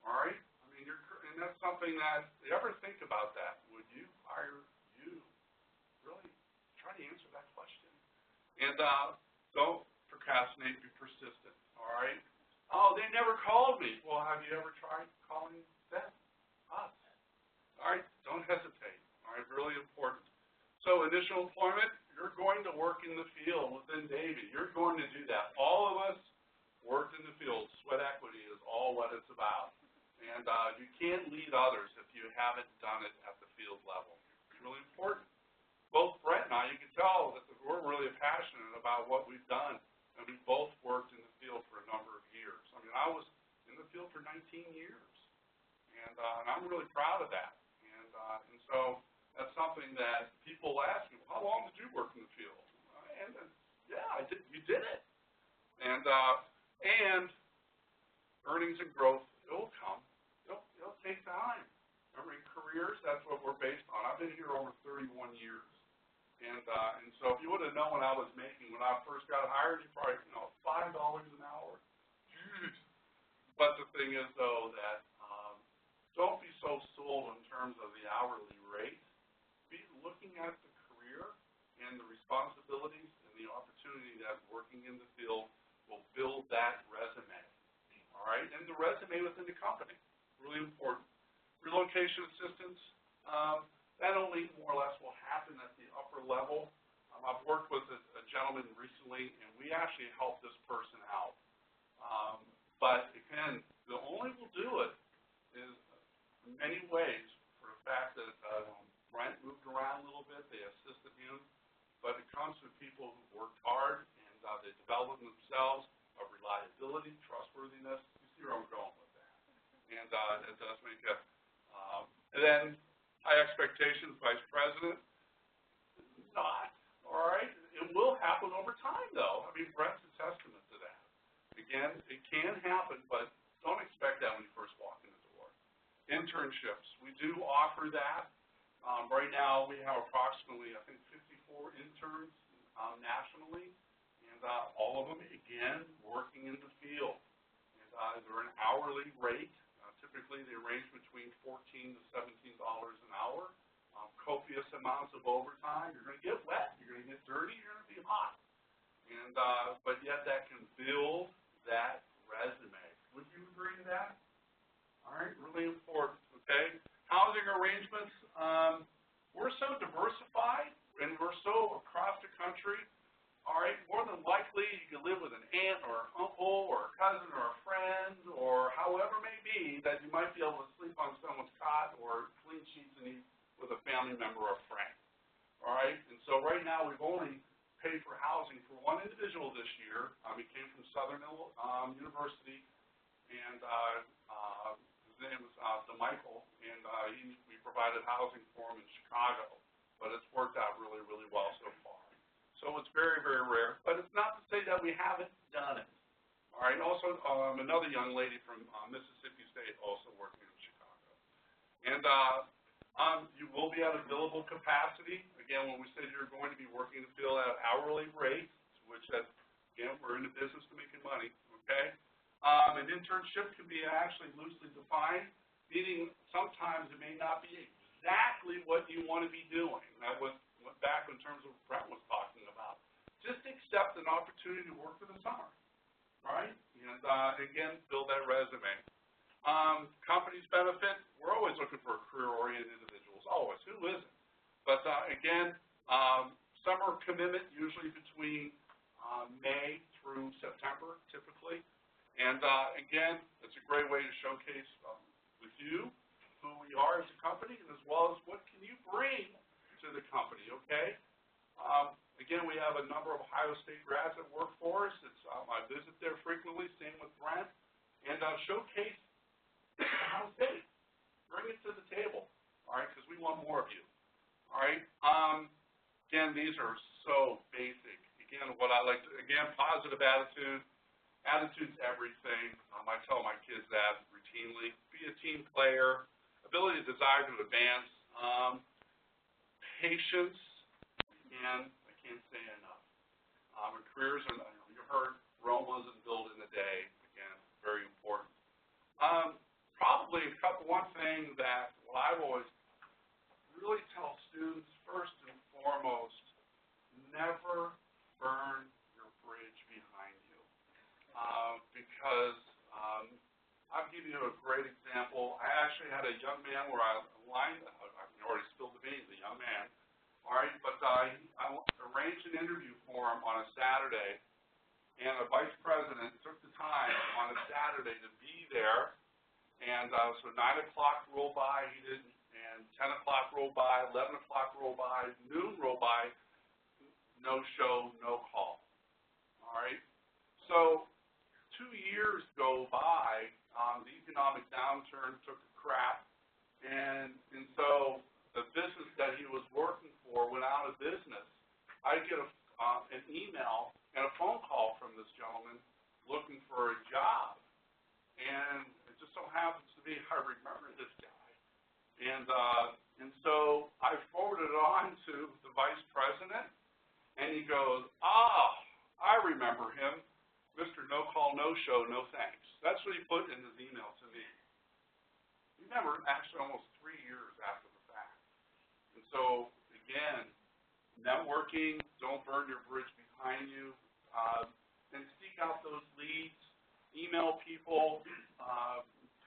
All right. I mean, and that's something that you ever think about that. Would you hire you? Really try to answer that question. And don't procrastinate. Be persistent. All right. Oh, they never called me. Well, have you ever tried calling them? Us. All right. Don't hesitate. All right. Really important. So initial employment, you're going to work in the field within Davey. You're going to do that. All of us worked in the field. Sweat equity is all what it's about. And you can't lead others if you haven't done it at the field level. It's really important. Both Brent and I, you can tell that we're really passionate about what we've done, and we both worked in the field for a number of years. I mean, I was in the field for 19 years, and I'm really proud of that. And so that's something that people ask me, well, how long did you work in the field? Yeah, you did it. And earnings and growth, it'll come. It'll take time. Remember, in careers, that's what we're based on. I've been here over 31 years. And so if you would have known what I was making when I first got hired, you probably, $5 an hour. Jeez. But the thing is, though, that don't be so sold in terms of the hourly rate. Be looking at the career and the responsibilities and the opportunity that working in the field will build that resume. All right? And the resume within the company, really important. Relocation assistance, that only more or less will happen at the upper level. I've worked with a gentleman recently, and we actually helped this person out. But again, the only will do it is in many ways for the fact that Brent moved around a little bit, they assisted him, but it comes from people who worked hard and they developed themselves of reliability, trustworthiness. You see where I'm going with that. And it does make a, and then high expectations, Vice President, not, all right? It will happen over time, though. I mean, Brent's a testament to that. Again, it can happen, but don't expect that when you first walk in the door. Internships, we do offer that. Right now, we have approximately, I think, 54 interns nationally, and all of them, again, working in the field. And they're an hourly rate. Typically, they range between $14 to $17 an hour. Copious amounts of overtime. You're going to get wet. You're going to get dirty. You're going to be hot. And but yet that can build that resume. Would you agree to that? All right, really important. Okay, housing arrangements. We're so diversified and we're so across the country. All right, more than likely you can live with an aunt or an uncle or a cousin or a friend or however it may be that you might be able to sleep on someone's cot or clean sheets and eat with a family member or friend. All right, and so right now we've only paid for housing for one individual this year. He came from Southern University, and his name was DeMichael, and we provided housing for him in Chicago. But it's worked out really, really well so far. So it's very, very rare. But it's not to say that we haven't done it. All right. Also, another young lady from Mississippi State also working in Chicago. And you will be at a billable capacity. Again, when we said you're going to be working the field at hourly rates, which, again, we're in the business of making money, okay? An internship can be actually loosely defined, meaning sometimes it may not be exactly what you want to be doing. That was back in terms of what Brent was talking about. Just accept an opportunity to work for the summer, right? And, again, build that resume. Companies benefit, we're always looking for career-oriented individuals, always. Who isn't? But, again, summer commitment usually between May through September, typically. And, again, it's a great way to showcase with you who we are as a company, and as well as what can you bring to the company, okay? Again, we have a number of Ohio State grads that work for us. I visit there frequently, same with Brent, and showcase Ohio State. Bring it to the table, all right, because we want more of you, all right? Again, these are so basic. Again, what I like to, again, positive attitude. Attitude's everything. I tell my kids that routinely. Be a team player. Ability, desire to advance. Patience, and I can't say enough. Careers, you heard Rome wasn't built in a day. Again, very important. Probably one thing that I've always really tell students, first and foremost, never burn your bridge behind you. Because I'll give you a great example. I actually had a young man where I already spilled the beans, a young man, all right, but I arranged an interview for him on a Saturday, and the vice president took the time on a Saturday to be there, and And so 9 o'clock rolled by, he didn't, and 10 o'clock rolled by, 11 o'clock rolled by, noon rolled by, no show, no call. All right? So 2 years go by, the economic downturn took a crap, and so the business that he was working for went out of business. I get an email and a phone call from this gentleman looking for a job. And it just so happens to be I remember this guy. And so I forwarded it on to the vice president, and he goes, I remember him, Mr. No Call, No Show, No Thanks. That's what he put in his email to me. Remember, actually almost 3 years after the fact. And so, again, networking, don't burn your bridge behind you, and seek out those leads, email people,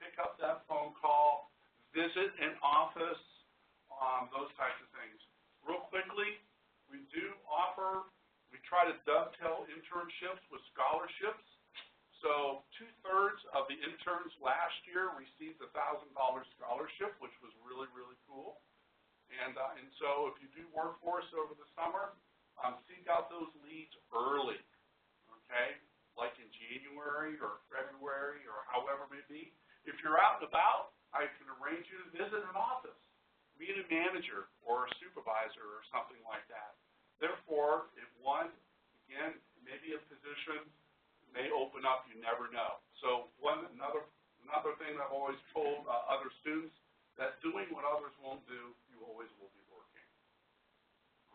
pick up that phone call, visit an office, those types of things. Real quickly, we try to dovetail internships with scholarships. So 2/3 of the interns last year received a $1,000 scholarship, which was really, really cool. And so if you do work for us over the summer, seek out those leads early, okay? Like in January or February or however it may be. If you're out and about, I can arrange you to visit an office, meet a manager or a supervisor or something like that. Therefore, if one, again, maybe a position may open up, you never know. So another thing I've always told other students, that doing what others won't do, you always will be working.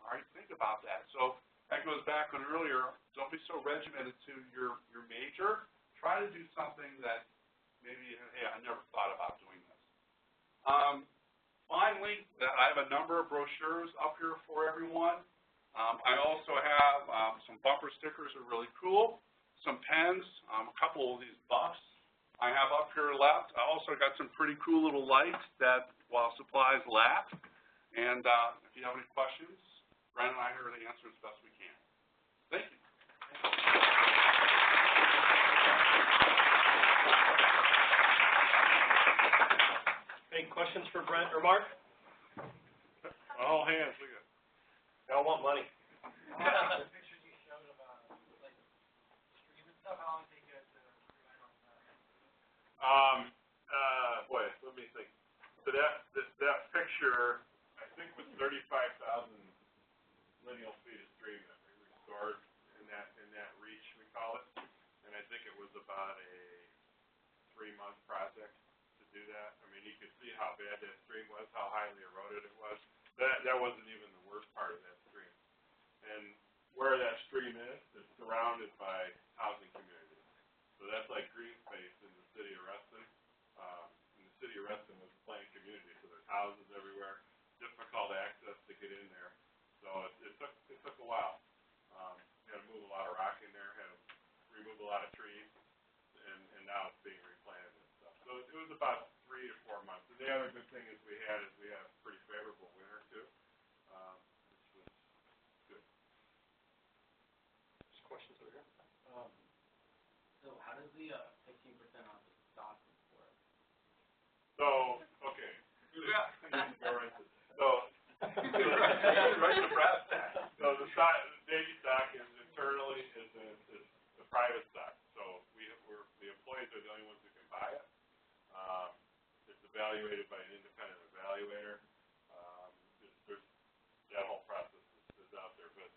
All right, think about that. So that goes back on earlier, don't be so regimented to your major. Try to do something that maybe, hey, I never thought about doing this. Finally, I have a number of brochures up here for everyone. I also have some bumper stickers that are really cool, some pens, a couple of these buffs I have up here left. I also got some pretty cool little lights that while supplies last. And if you have any questions, Brent and I are going to answer as best we can. Thank you. Any questions for Brent or Mark? All hands, look at it. They all want money. The pictures you showed of like stream and stuff, how long did it take you to rewrite on that? Boy, let me think. So that picture, I think, was 35,000 lineal feet of stream that we restored in that reach, we call it. And I think it was about a 3-month project to do that. I mean, you could see how bad that stream was, how highly eroded it was. That wasn't even the worst part of that stream. And where that stream is surrounded by housing communities. So that's like green space in the city of Reston. And the city of Reston was a planned community, so there's houses everywhere, difficult access to get in there. So it took a while. Had to move a lot of rock in there, had to remove a lot of trees, and now it's being replanted and stuff. So it was about 3 to 4 months. And the other good thing we had a pretty favorable winter too, which was good. There's questions over here. So how does the 15% off the stock work? So, okay. Yeah. Go right to so, right to brass tacks. So the stock, Davey stock is internally is a private stock. So the employees are the only ones who can buy it. It's evaluated by an independent evaluator. There's that whole process is out there, but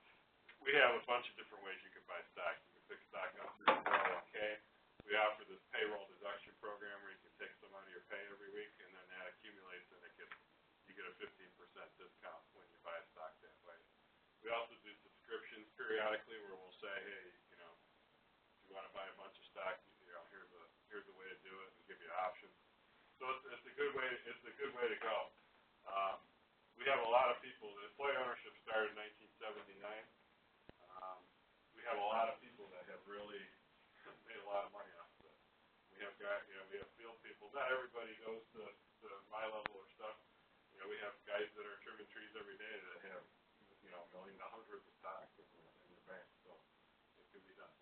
we have a bunch of different ways you can buy stock. You can pick stock up through your 401k. We offer this payroll deduction program where you can take some out of your pay every week, and then that accumulates, and you get a 15% discount when you buy stock that way. We also do subscriptions periodically where we'll say, hey, if you want to buy a bunch of stock, here's the way to do it, and give you options. So it's a good way. It's a good way to go. We have a lot of people. The employee ownership started in 1979. We have a lot of people that have really made a lot of money off of it. We have guys, we have field people. Not everybody goes to my level or stuff. We have guys that are trimming trees every day that have, $1 million worth of stock in their bank. So it can be done.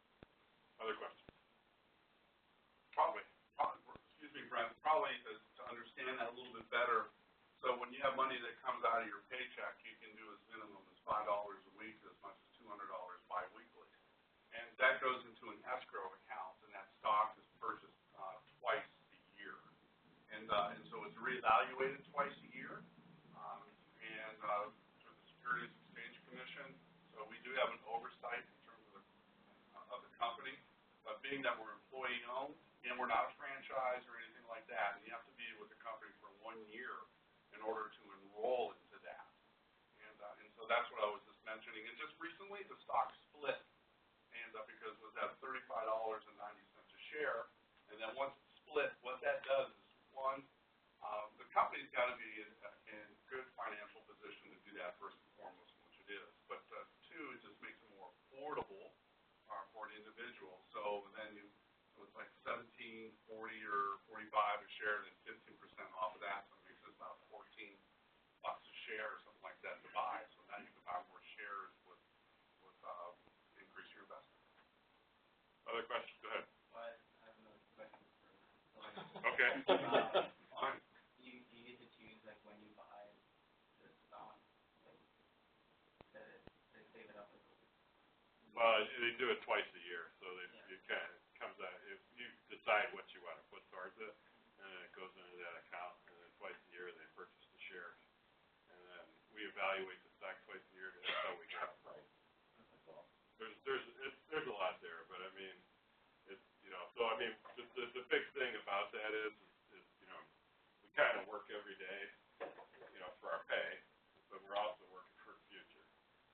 Other questions? Probably, excuse me, Brent, probably as have money that comes out of your paycheck, you can do as minimum as $5 a week to as much as $200 biweekly. And that goes into an escrow account, and that stock is purchased twice a year. And so it's reevaluated twice a year, through the Securities Exchange Commission. So we do have an oversight in terms of the company. But being that we're employee-owned, and we're not a franchise or anything like that, and you have to be with the company for 1 year in order to enroll into that. And so that's what I was just mentioning. And just recently, the stock split, and because it was at $35.90 a share. And then once it's split, what that does is, one, the company's got to be in good financial position to do that first and foremost, which it is. But two, it just makes it more affordable for an individual. So then so it's like $17.40 or $45 a share, and then 15% off of that. So it makes it about $14 a share or something like that to buy. So now you can buy more shares with increase your investment. Other questions? Go ahead. I have another question for Sawyer. Okay. Fine. Do you get to choose like when you buy the stock, like to save it up? Well, they do it twice a year, so it kind of comes out. If you decide what you want to put towards it, and then it goes into that account, and then twice a year they purchase the shares, and then we evaluate the stock twice a year. That's how we get our price. There's a lot there, but I mean, it's So I mean, the big thing about that is we kind of work every day, for our pay, but we're also working for the future.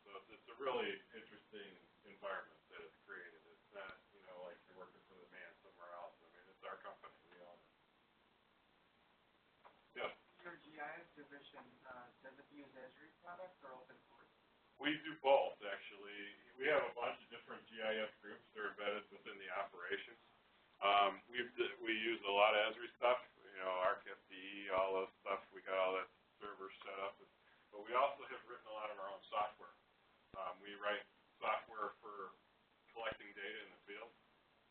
So it's a really interesting environment that it's created. It's not, like you're working for the man somewhere else. I mean, it's our company. We own it. Yeah. Your GIS division, does it use Esri products or open source? We do both, actually. We have a bunch of different GIS groups that are embedded within the operations. We use a lot of Esri stuff, ARC, FDE, all those stuff. We got all that server set up. But we also have written a lot of our own software. We write software for collecting data in the field.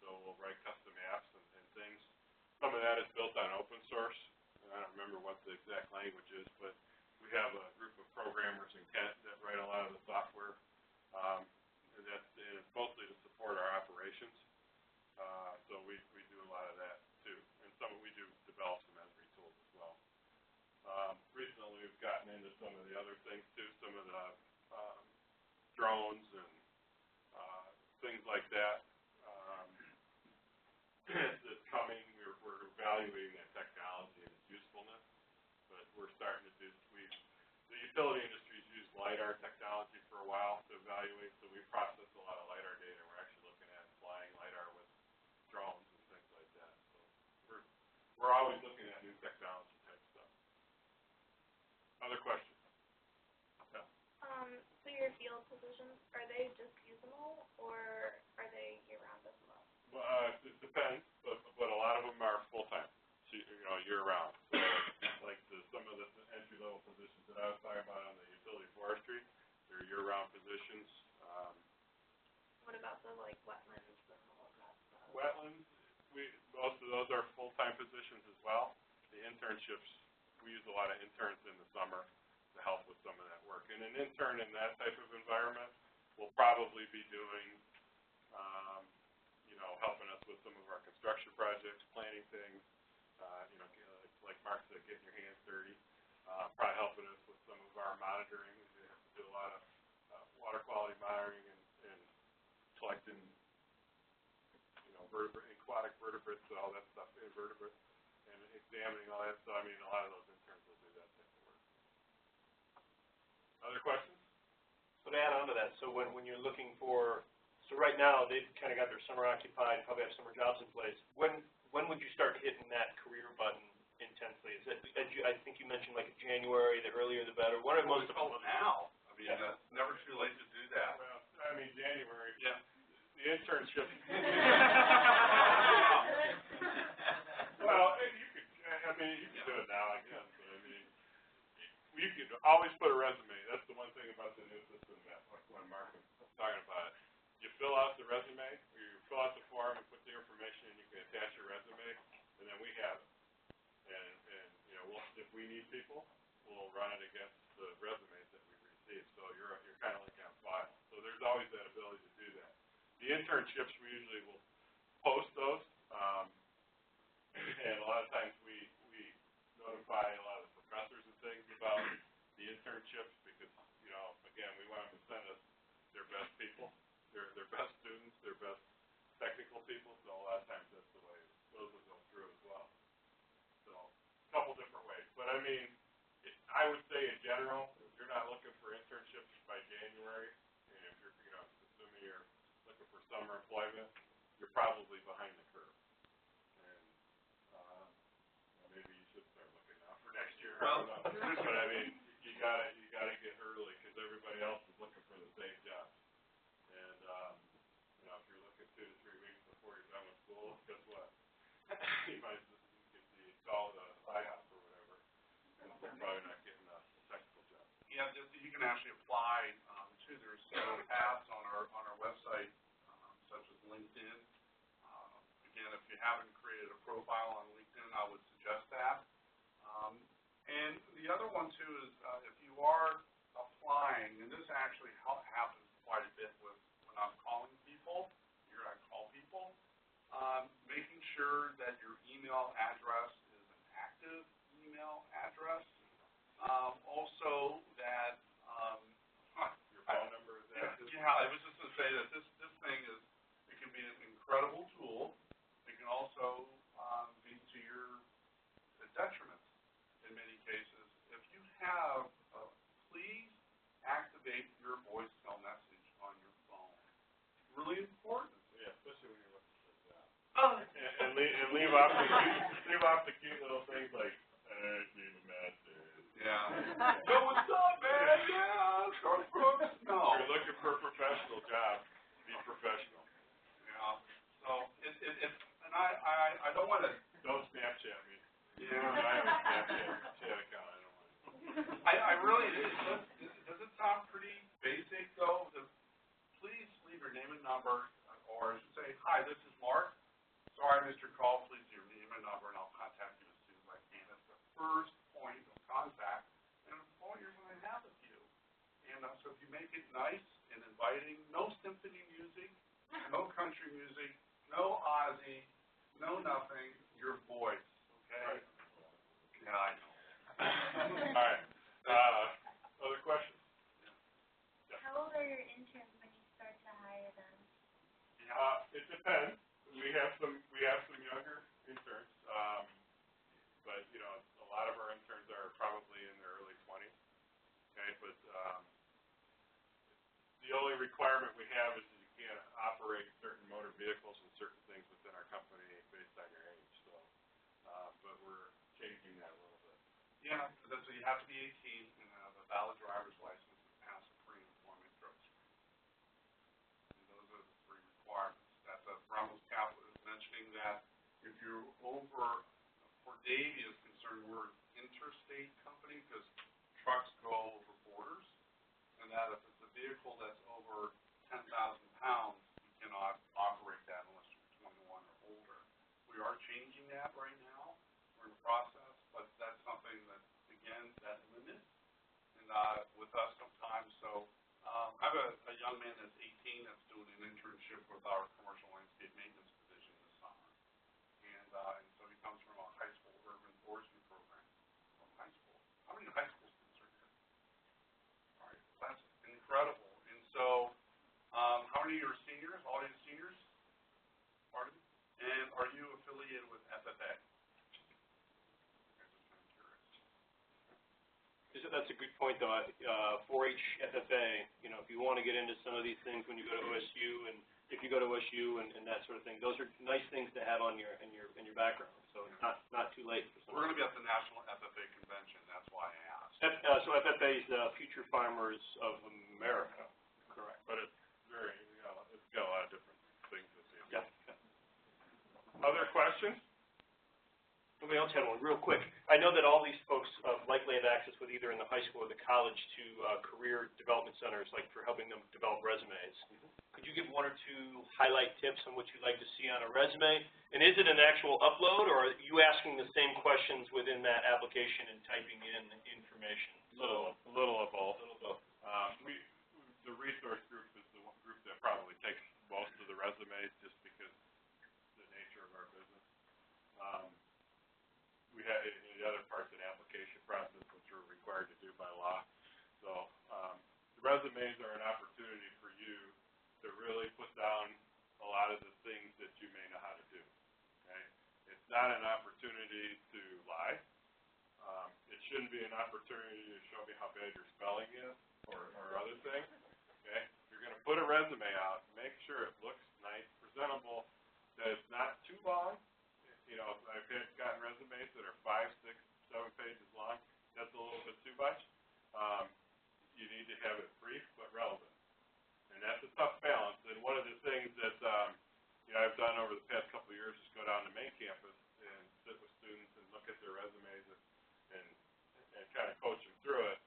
So we'll write custom apps and things. Some of that is built on open source. I don't remember what the exact language is, but we have a group of programmers in Kent that write a lot of the software. And it's mostly to support our operations. So we do a lot of that too. And we do develop some Esri tools as well. Recently we've gotten into some of the other things too, some of the drones and things like that. That's coming. We're evaluating that technology and its usefulness, but we're starting to the utility industry's used LiDAR technology for a while to evaluate, so we process a lot of LiDAR data. We're actually looking at flying LiDAR with drones and things like that. So we're always looking at new technology type stuff. Other questions? Yeah. So your field positions, are they just seasonal or are they year-round as well? It depends, but a lot of them are full-time, year-round. So, like some of the entry-level positions that I was talking about on the utility forestry, they're year-round positions. What about the wetlands and all of that stuff? Wetlands, most of those are full-time positions as well. The internships, we use a lot of interns in the summer to help with some of that work. And an intern in that type of environment will probably be doing, helping us with some of our construction projects, planning things, like Mark said, getting your hands dirty. Probably helping us with some of our monitoring. We have to do a lot of water quality monitoring and collecting, aquatic vertebrates, all that stuff, invertebrates, and examining all that. So, I mean, a lot of those interns will do that type of work. Other questions? So to add on to that, so when you're looking for, so right now they've kind of got their summer occupied, probably have summer jobs in place. When would you start hitting that career button intensely? Is it? I think you mentioned like January. The earlier the better. What are most of them now? I mean, it's never too late to do that. Well, I mean, January. Yeah. The internship. Well, you could do it now, I guess. But I mean, you could always put a resume. That's the one thing about the new system that, like when Mark was talking about it. You fill out the resume, or you fill out the form and put the information, and you can attach your resume, and then we have it. And if we need people, we'll we'll run it against the resumes that we receive. So you're kind of like on file. So there's always that ability to do that. The internships, we usually will post those, and a lot of times we notify a lot of the professors and things about the internships because, you know, again, we want them to send us their best people, their best students, their best technical people, so a lot of times that's the way those will go through as well. So a couple different ways. But I mean, I would say in general, if you're not looking for internships by January, and if you're, you know, assuming you're looking for summer employment, you're probably behind the curve. And maybe you should start looking now for next year. Well, but I mean, you gotta get early because everybody else is looking for the same job. And you know, if you're looking 2 to 3 weeks before you're done with school, guess what? You might just get the call to IHOP or whatever, and you're probably not getting a technical job. Yeah, you can actually apply too. There's tabs on our website, such as LinkedIn. Again, if you haven't created a profile on LinkedIn, I would suggest that. And the other one too is if you are applying, and this actually happens quite a bit with when I'm calling people, here I call people, making sure that your email address is an active email address. Also that Your phone number is active. yeah, I was just going to say that this thing is, it can be an incredible tool. It can also be to your detriment in many cases. If you have, please activate your voicemail message on your phone. Really important. Yeah, especially when you're looking for a job. Oh. And leave off the cute little things like, leave a message. Yeah. Yo, what's up, man? Yeah, Charlie Brooks. No. If you're looking for a professional job, be professional. Yeah. So and I don't want to. Don't Snapchat me. Yeah. I have a Snapchat account. I don't want it. I really, does it sound pretty basic though? Please leave your name and number, or say, hi, this is Mark. Sorry I missed your call. Please leave your name and number, and I'll contact you as soon as I can. It's the first point of contact and employers going to have with you. And so if you make it nice and inviting, no symphony music, no country music, no Ozzy, no nothing, your voice, okay? Right. Yeah, I know. All right. Other questions? Yeah. How old are your interns when you start to hire them? It depends. We have some younger interns, but you know, a lot of our interns are probably in their early 20s. Okay, but the only requirement we have is that you can't operate certain motor vehicles and certain things within our company based on your age. So, but we're changing that a little bit. Yeah, so you have to be 18 and have a valid driver's license and pass a pre-employment drug screen. And those are the 3 requirements. That's Ramos Cap was mentioning that if you're over, for Davey is concerned, we're an interstate company because trucks go over borders, and that if it's a vehicle that's over 10,000 pounds, you cannot operate that unless you're 21 or older. We are changing that right now. We're in the process, but that's something that, again, that limits and with us sometimes. So I have a young man that's 18 that's doing an internship with our commercial landscape maintenance division this summer. And so he comes from a high school urban forestry program from high school. How many high school students are here? All right, that's incredible. And so how many are seniors? All of you seniors? Pardon? And are you affiliated with FFA? That's a good point, though. 4-H FFA, you know, if you want to get into some of these things when you go to OSU, and if you go to OSU and that sort of thing, those are nice things to have on your background. So it's not too late for some. We're going to be at the National FFA Convention. That's why I asked. So FFA is Future Farmers of America. Correct. But it's got a lot of different things to see. Yeah. Other questions from the somebody else had one, real quick. I know that all these folks likely have access with either in the high school or the college to career development centers, like for helping them develop resumes. Could you give one or two highlight tips on what you'd like to see on a resume? And is it an actual upload, or are you asking the same questions within that application and typing in information? A little of both. The resource group is the one group that probably takes most of the resumes, just because the nature of our business. We have the other parts of the application process, which we're required to do by law. So the resumes are an opportunity for you to really put down a lot of the things that you may know how to do. Okay? It's not an opportunity to lie. It shouldn't be an opportunity to show me how bad your spelling is or other things. Okay? If you're going to put a resume out, make sure it looks nice, presentable, that it's not too long. You know, I've gotten resumes that are 5, 6, 7 pages long. That's a little bit too much. You need to have it brief but relevant. And that's a tough balance. And one of the things that I've done over the past couple of years is go down to main campus and sit with students and look at their resumes and kind of coach them through it.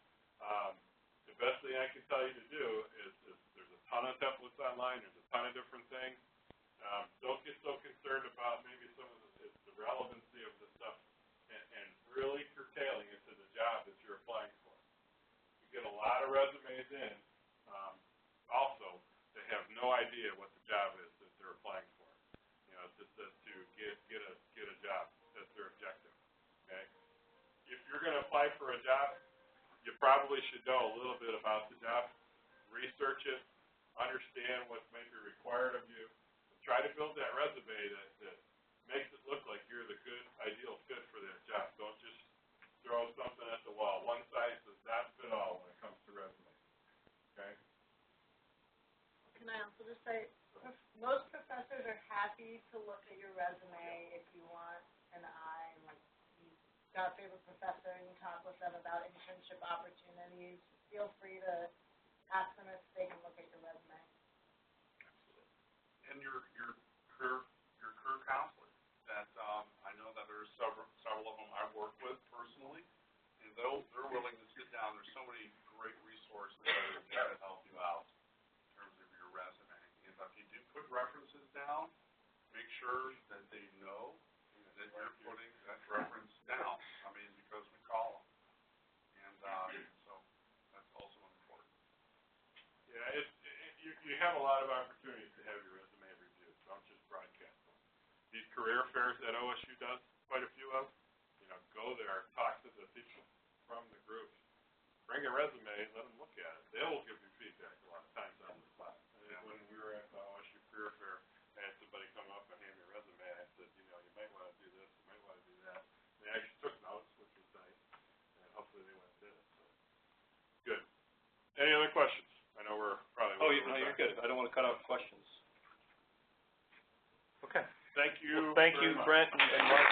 The best thing I can tell you to do is there's a ton of templates online. There's a ton of different things. Don't get so concerned about maybe some of the relevancy of the stuff and really curtailing it to the job that you're applying for. You get a lot of resumes in also that have no idea what the job is that they're applying for. You know, just to get a job. That's their objective. Okay? If you're going to apply for a job, you probably should know a little bit about the job, research it, understand what may be required of you, and try to build that resume that makes it look like you're the good, ideal fit for that job. Don't just throw something at the wall. One size does not fit all when it comes to resumes. Okay? Can I also just say, most professors are happy to look at your resume if you want an eye, and like you've got a favorite professor and you talk with them about internship opportunities. Feel free to ask them if they can look at your resume. And your career counselor. That I know that there's several of them I work with personally, and they're willing to sit down. There's so many great resources that are there to help you out in terms of your resume. And if you do put references down, make sure that they know that you're putting that reference down. I mean, because we call them, and so that's also important. Yeah, you have a lot of opportunities to have your resume reviewed. Don't just broadcast them. These career fairs that OSU does quite a few of, go there, talk to the people from the groups, bring a resume, let them look at it. They will give you feedback a lot of times on the spot. When we were at the OSU career fair, I had somebody come up and hand me a resume. I said, you might want to do this, you might want to do that. They actually took notes, which was nice, and hopefully they went and did it. So. Good. Any other questions? I know we're probably... Oh, no, you're good. I don't want to cut off questions. Okay. Thank you. Well, thank you, Brent and Mark.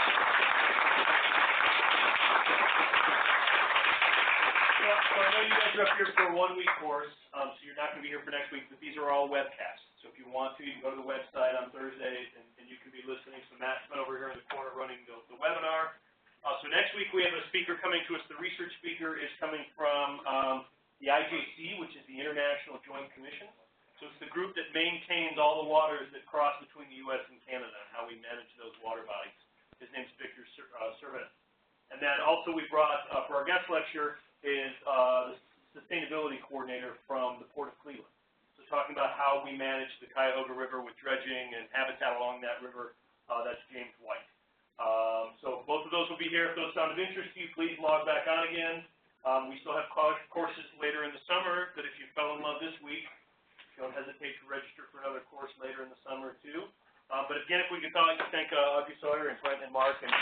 Yeah, so I know you guys are up here for a one-week course, so you're not going to be here for next week, but these are all webcasts. So if you want to, you can go to the website on Thursdays, and you can be listening. So Matt's been over here in the corner running the webinar. So next week we have a speaker coming to us. The research speaker is coming from the IJC, which is the International Joint Commission. So it's the group that maintains all the waters that cross between the U.S. and Canada and how we manage those water bodies. His name's Victor Servant. And then also we brought, for our guest lecture, is the sustainability coordinator from the Port of Cleveland. So talking about how we manage the Cuyahoga River with dredging and habitat along that river, that's James White. So both of those will be here. If those sound of interest to you, please log back on again. We still have courses later in the summer, but if you fell in love this week, don't hesitate to register for another course later in the summer, too. But again, if we could thank Audrey, Sawyer, and Brent and Mark. And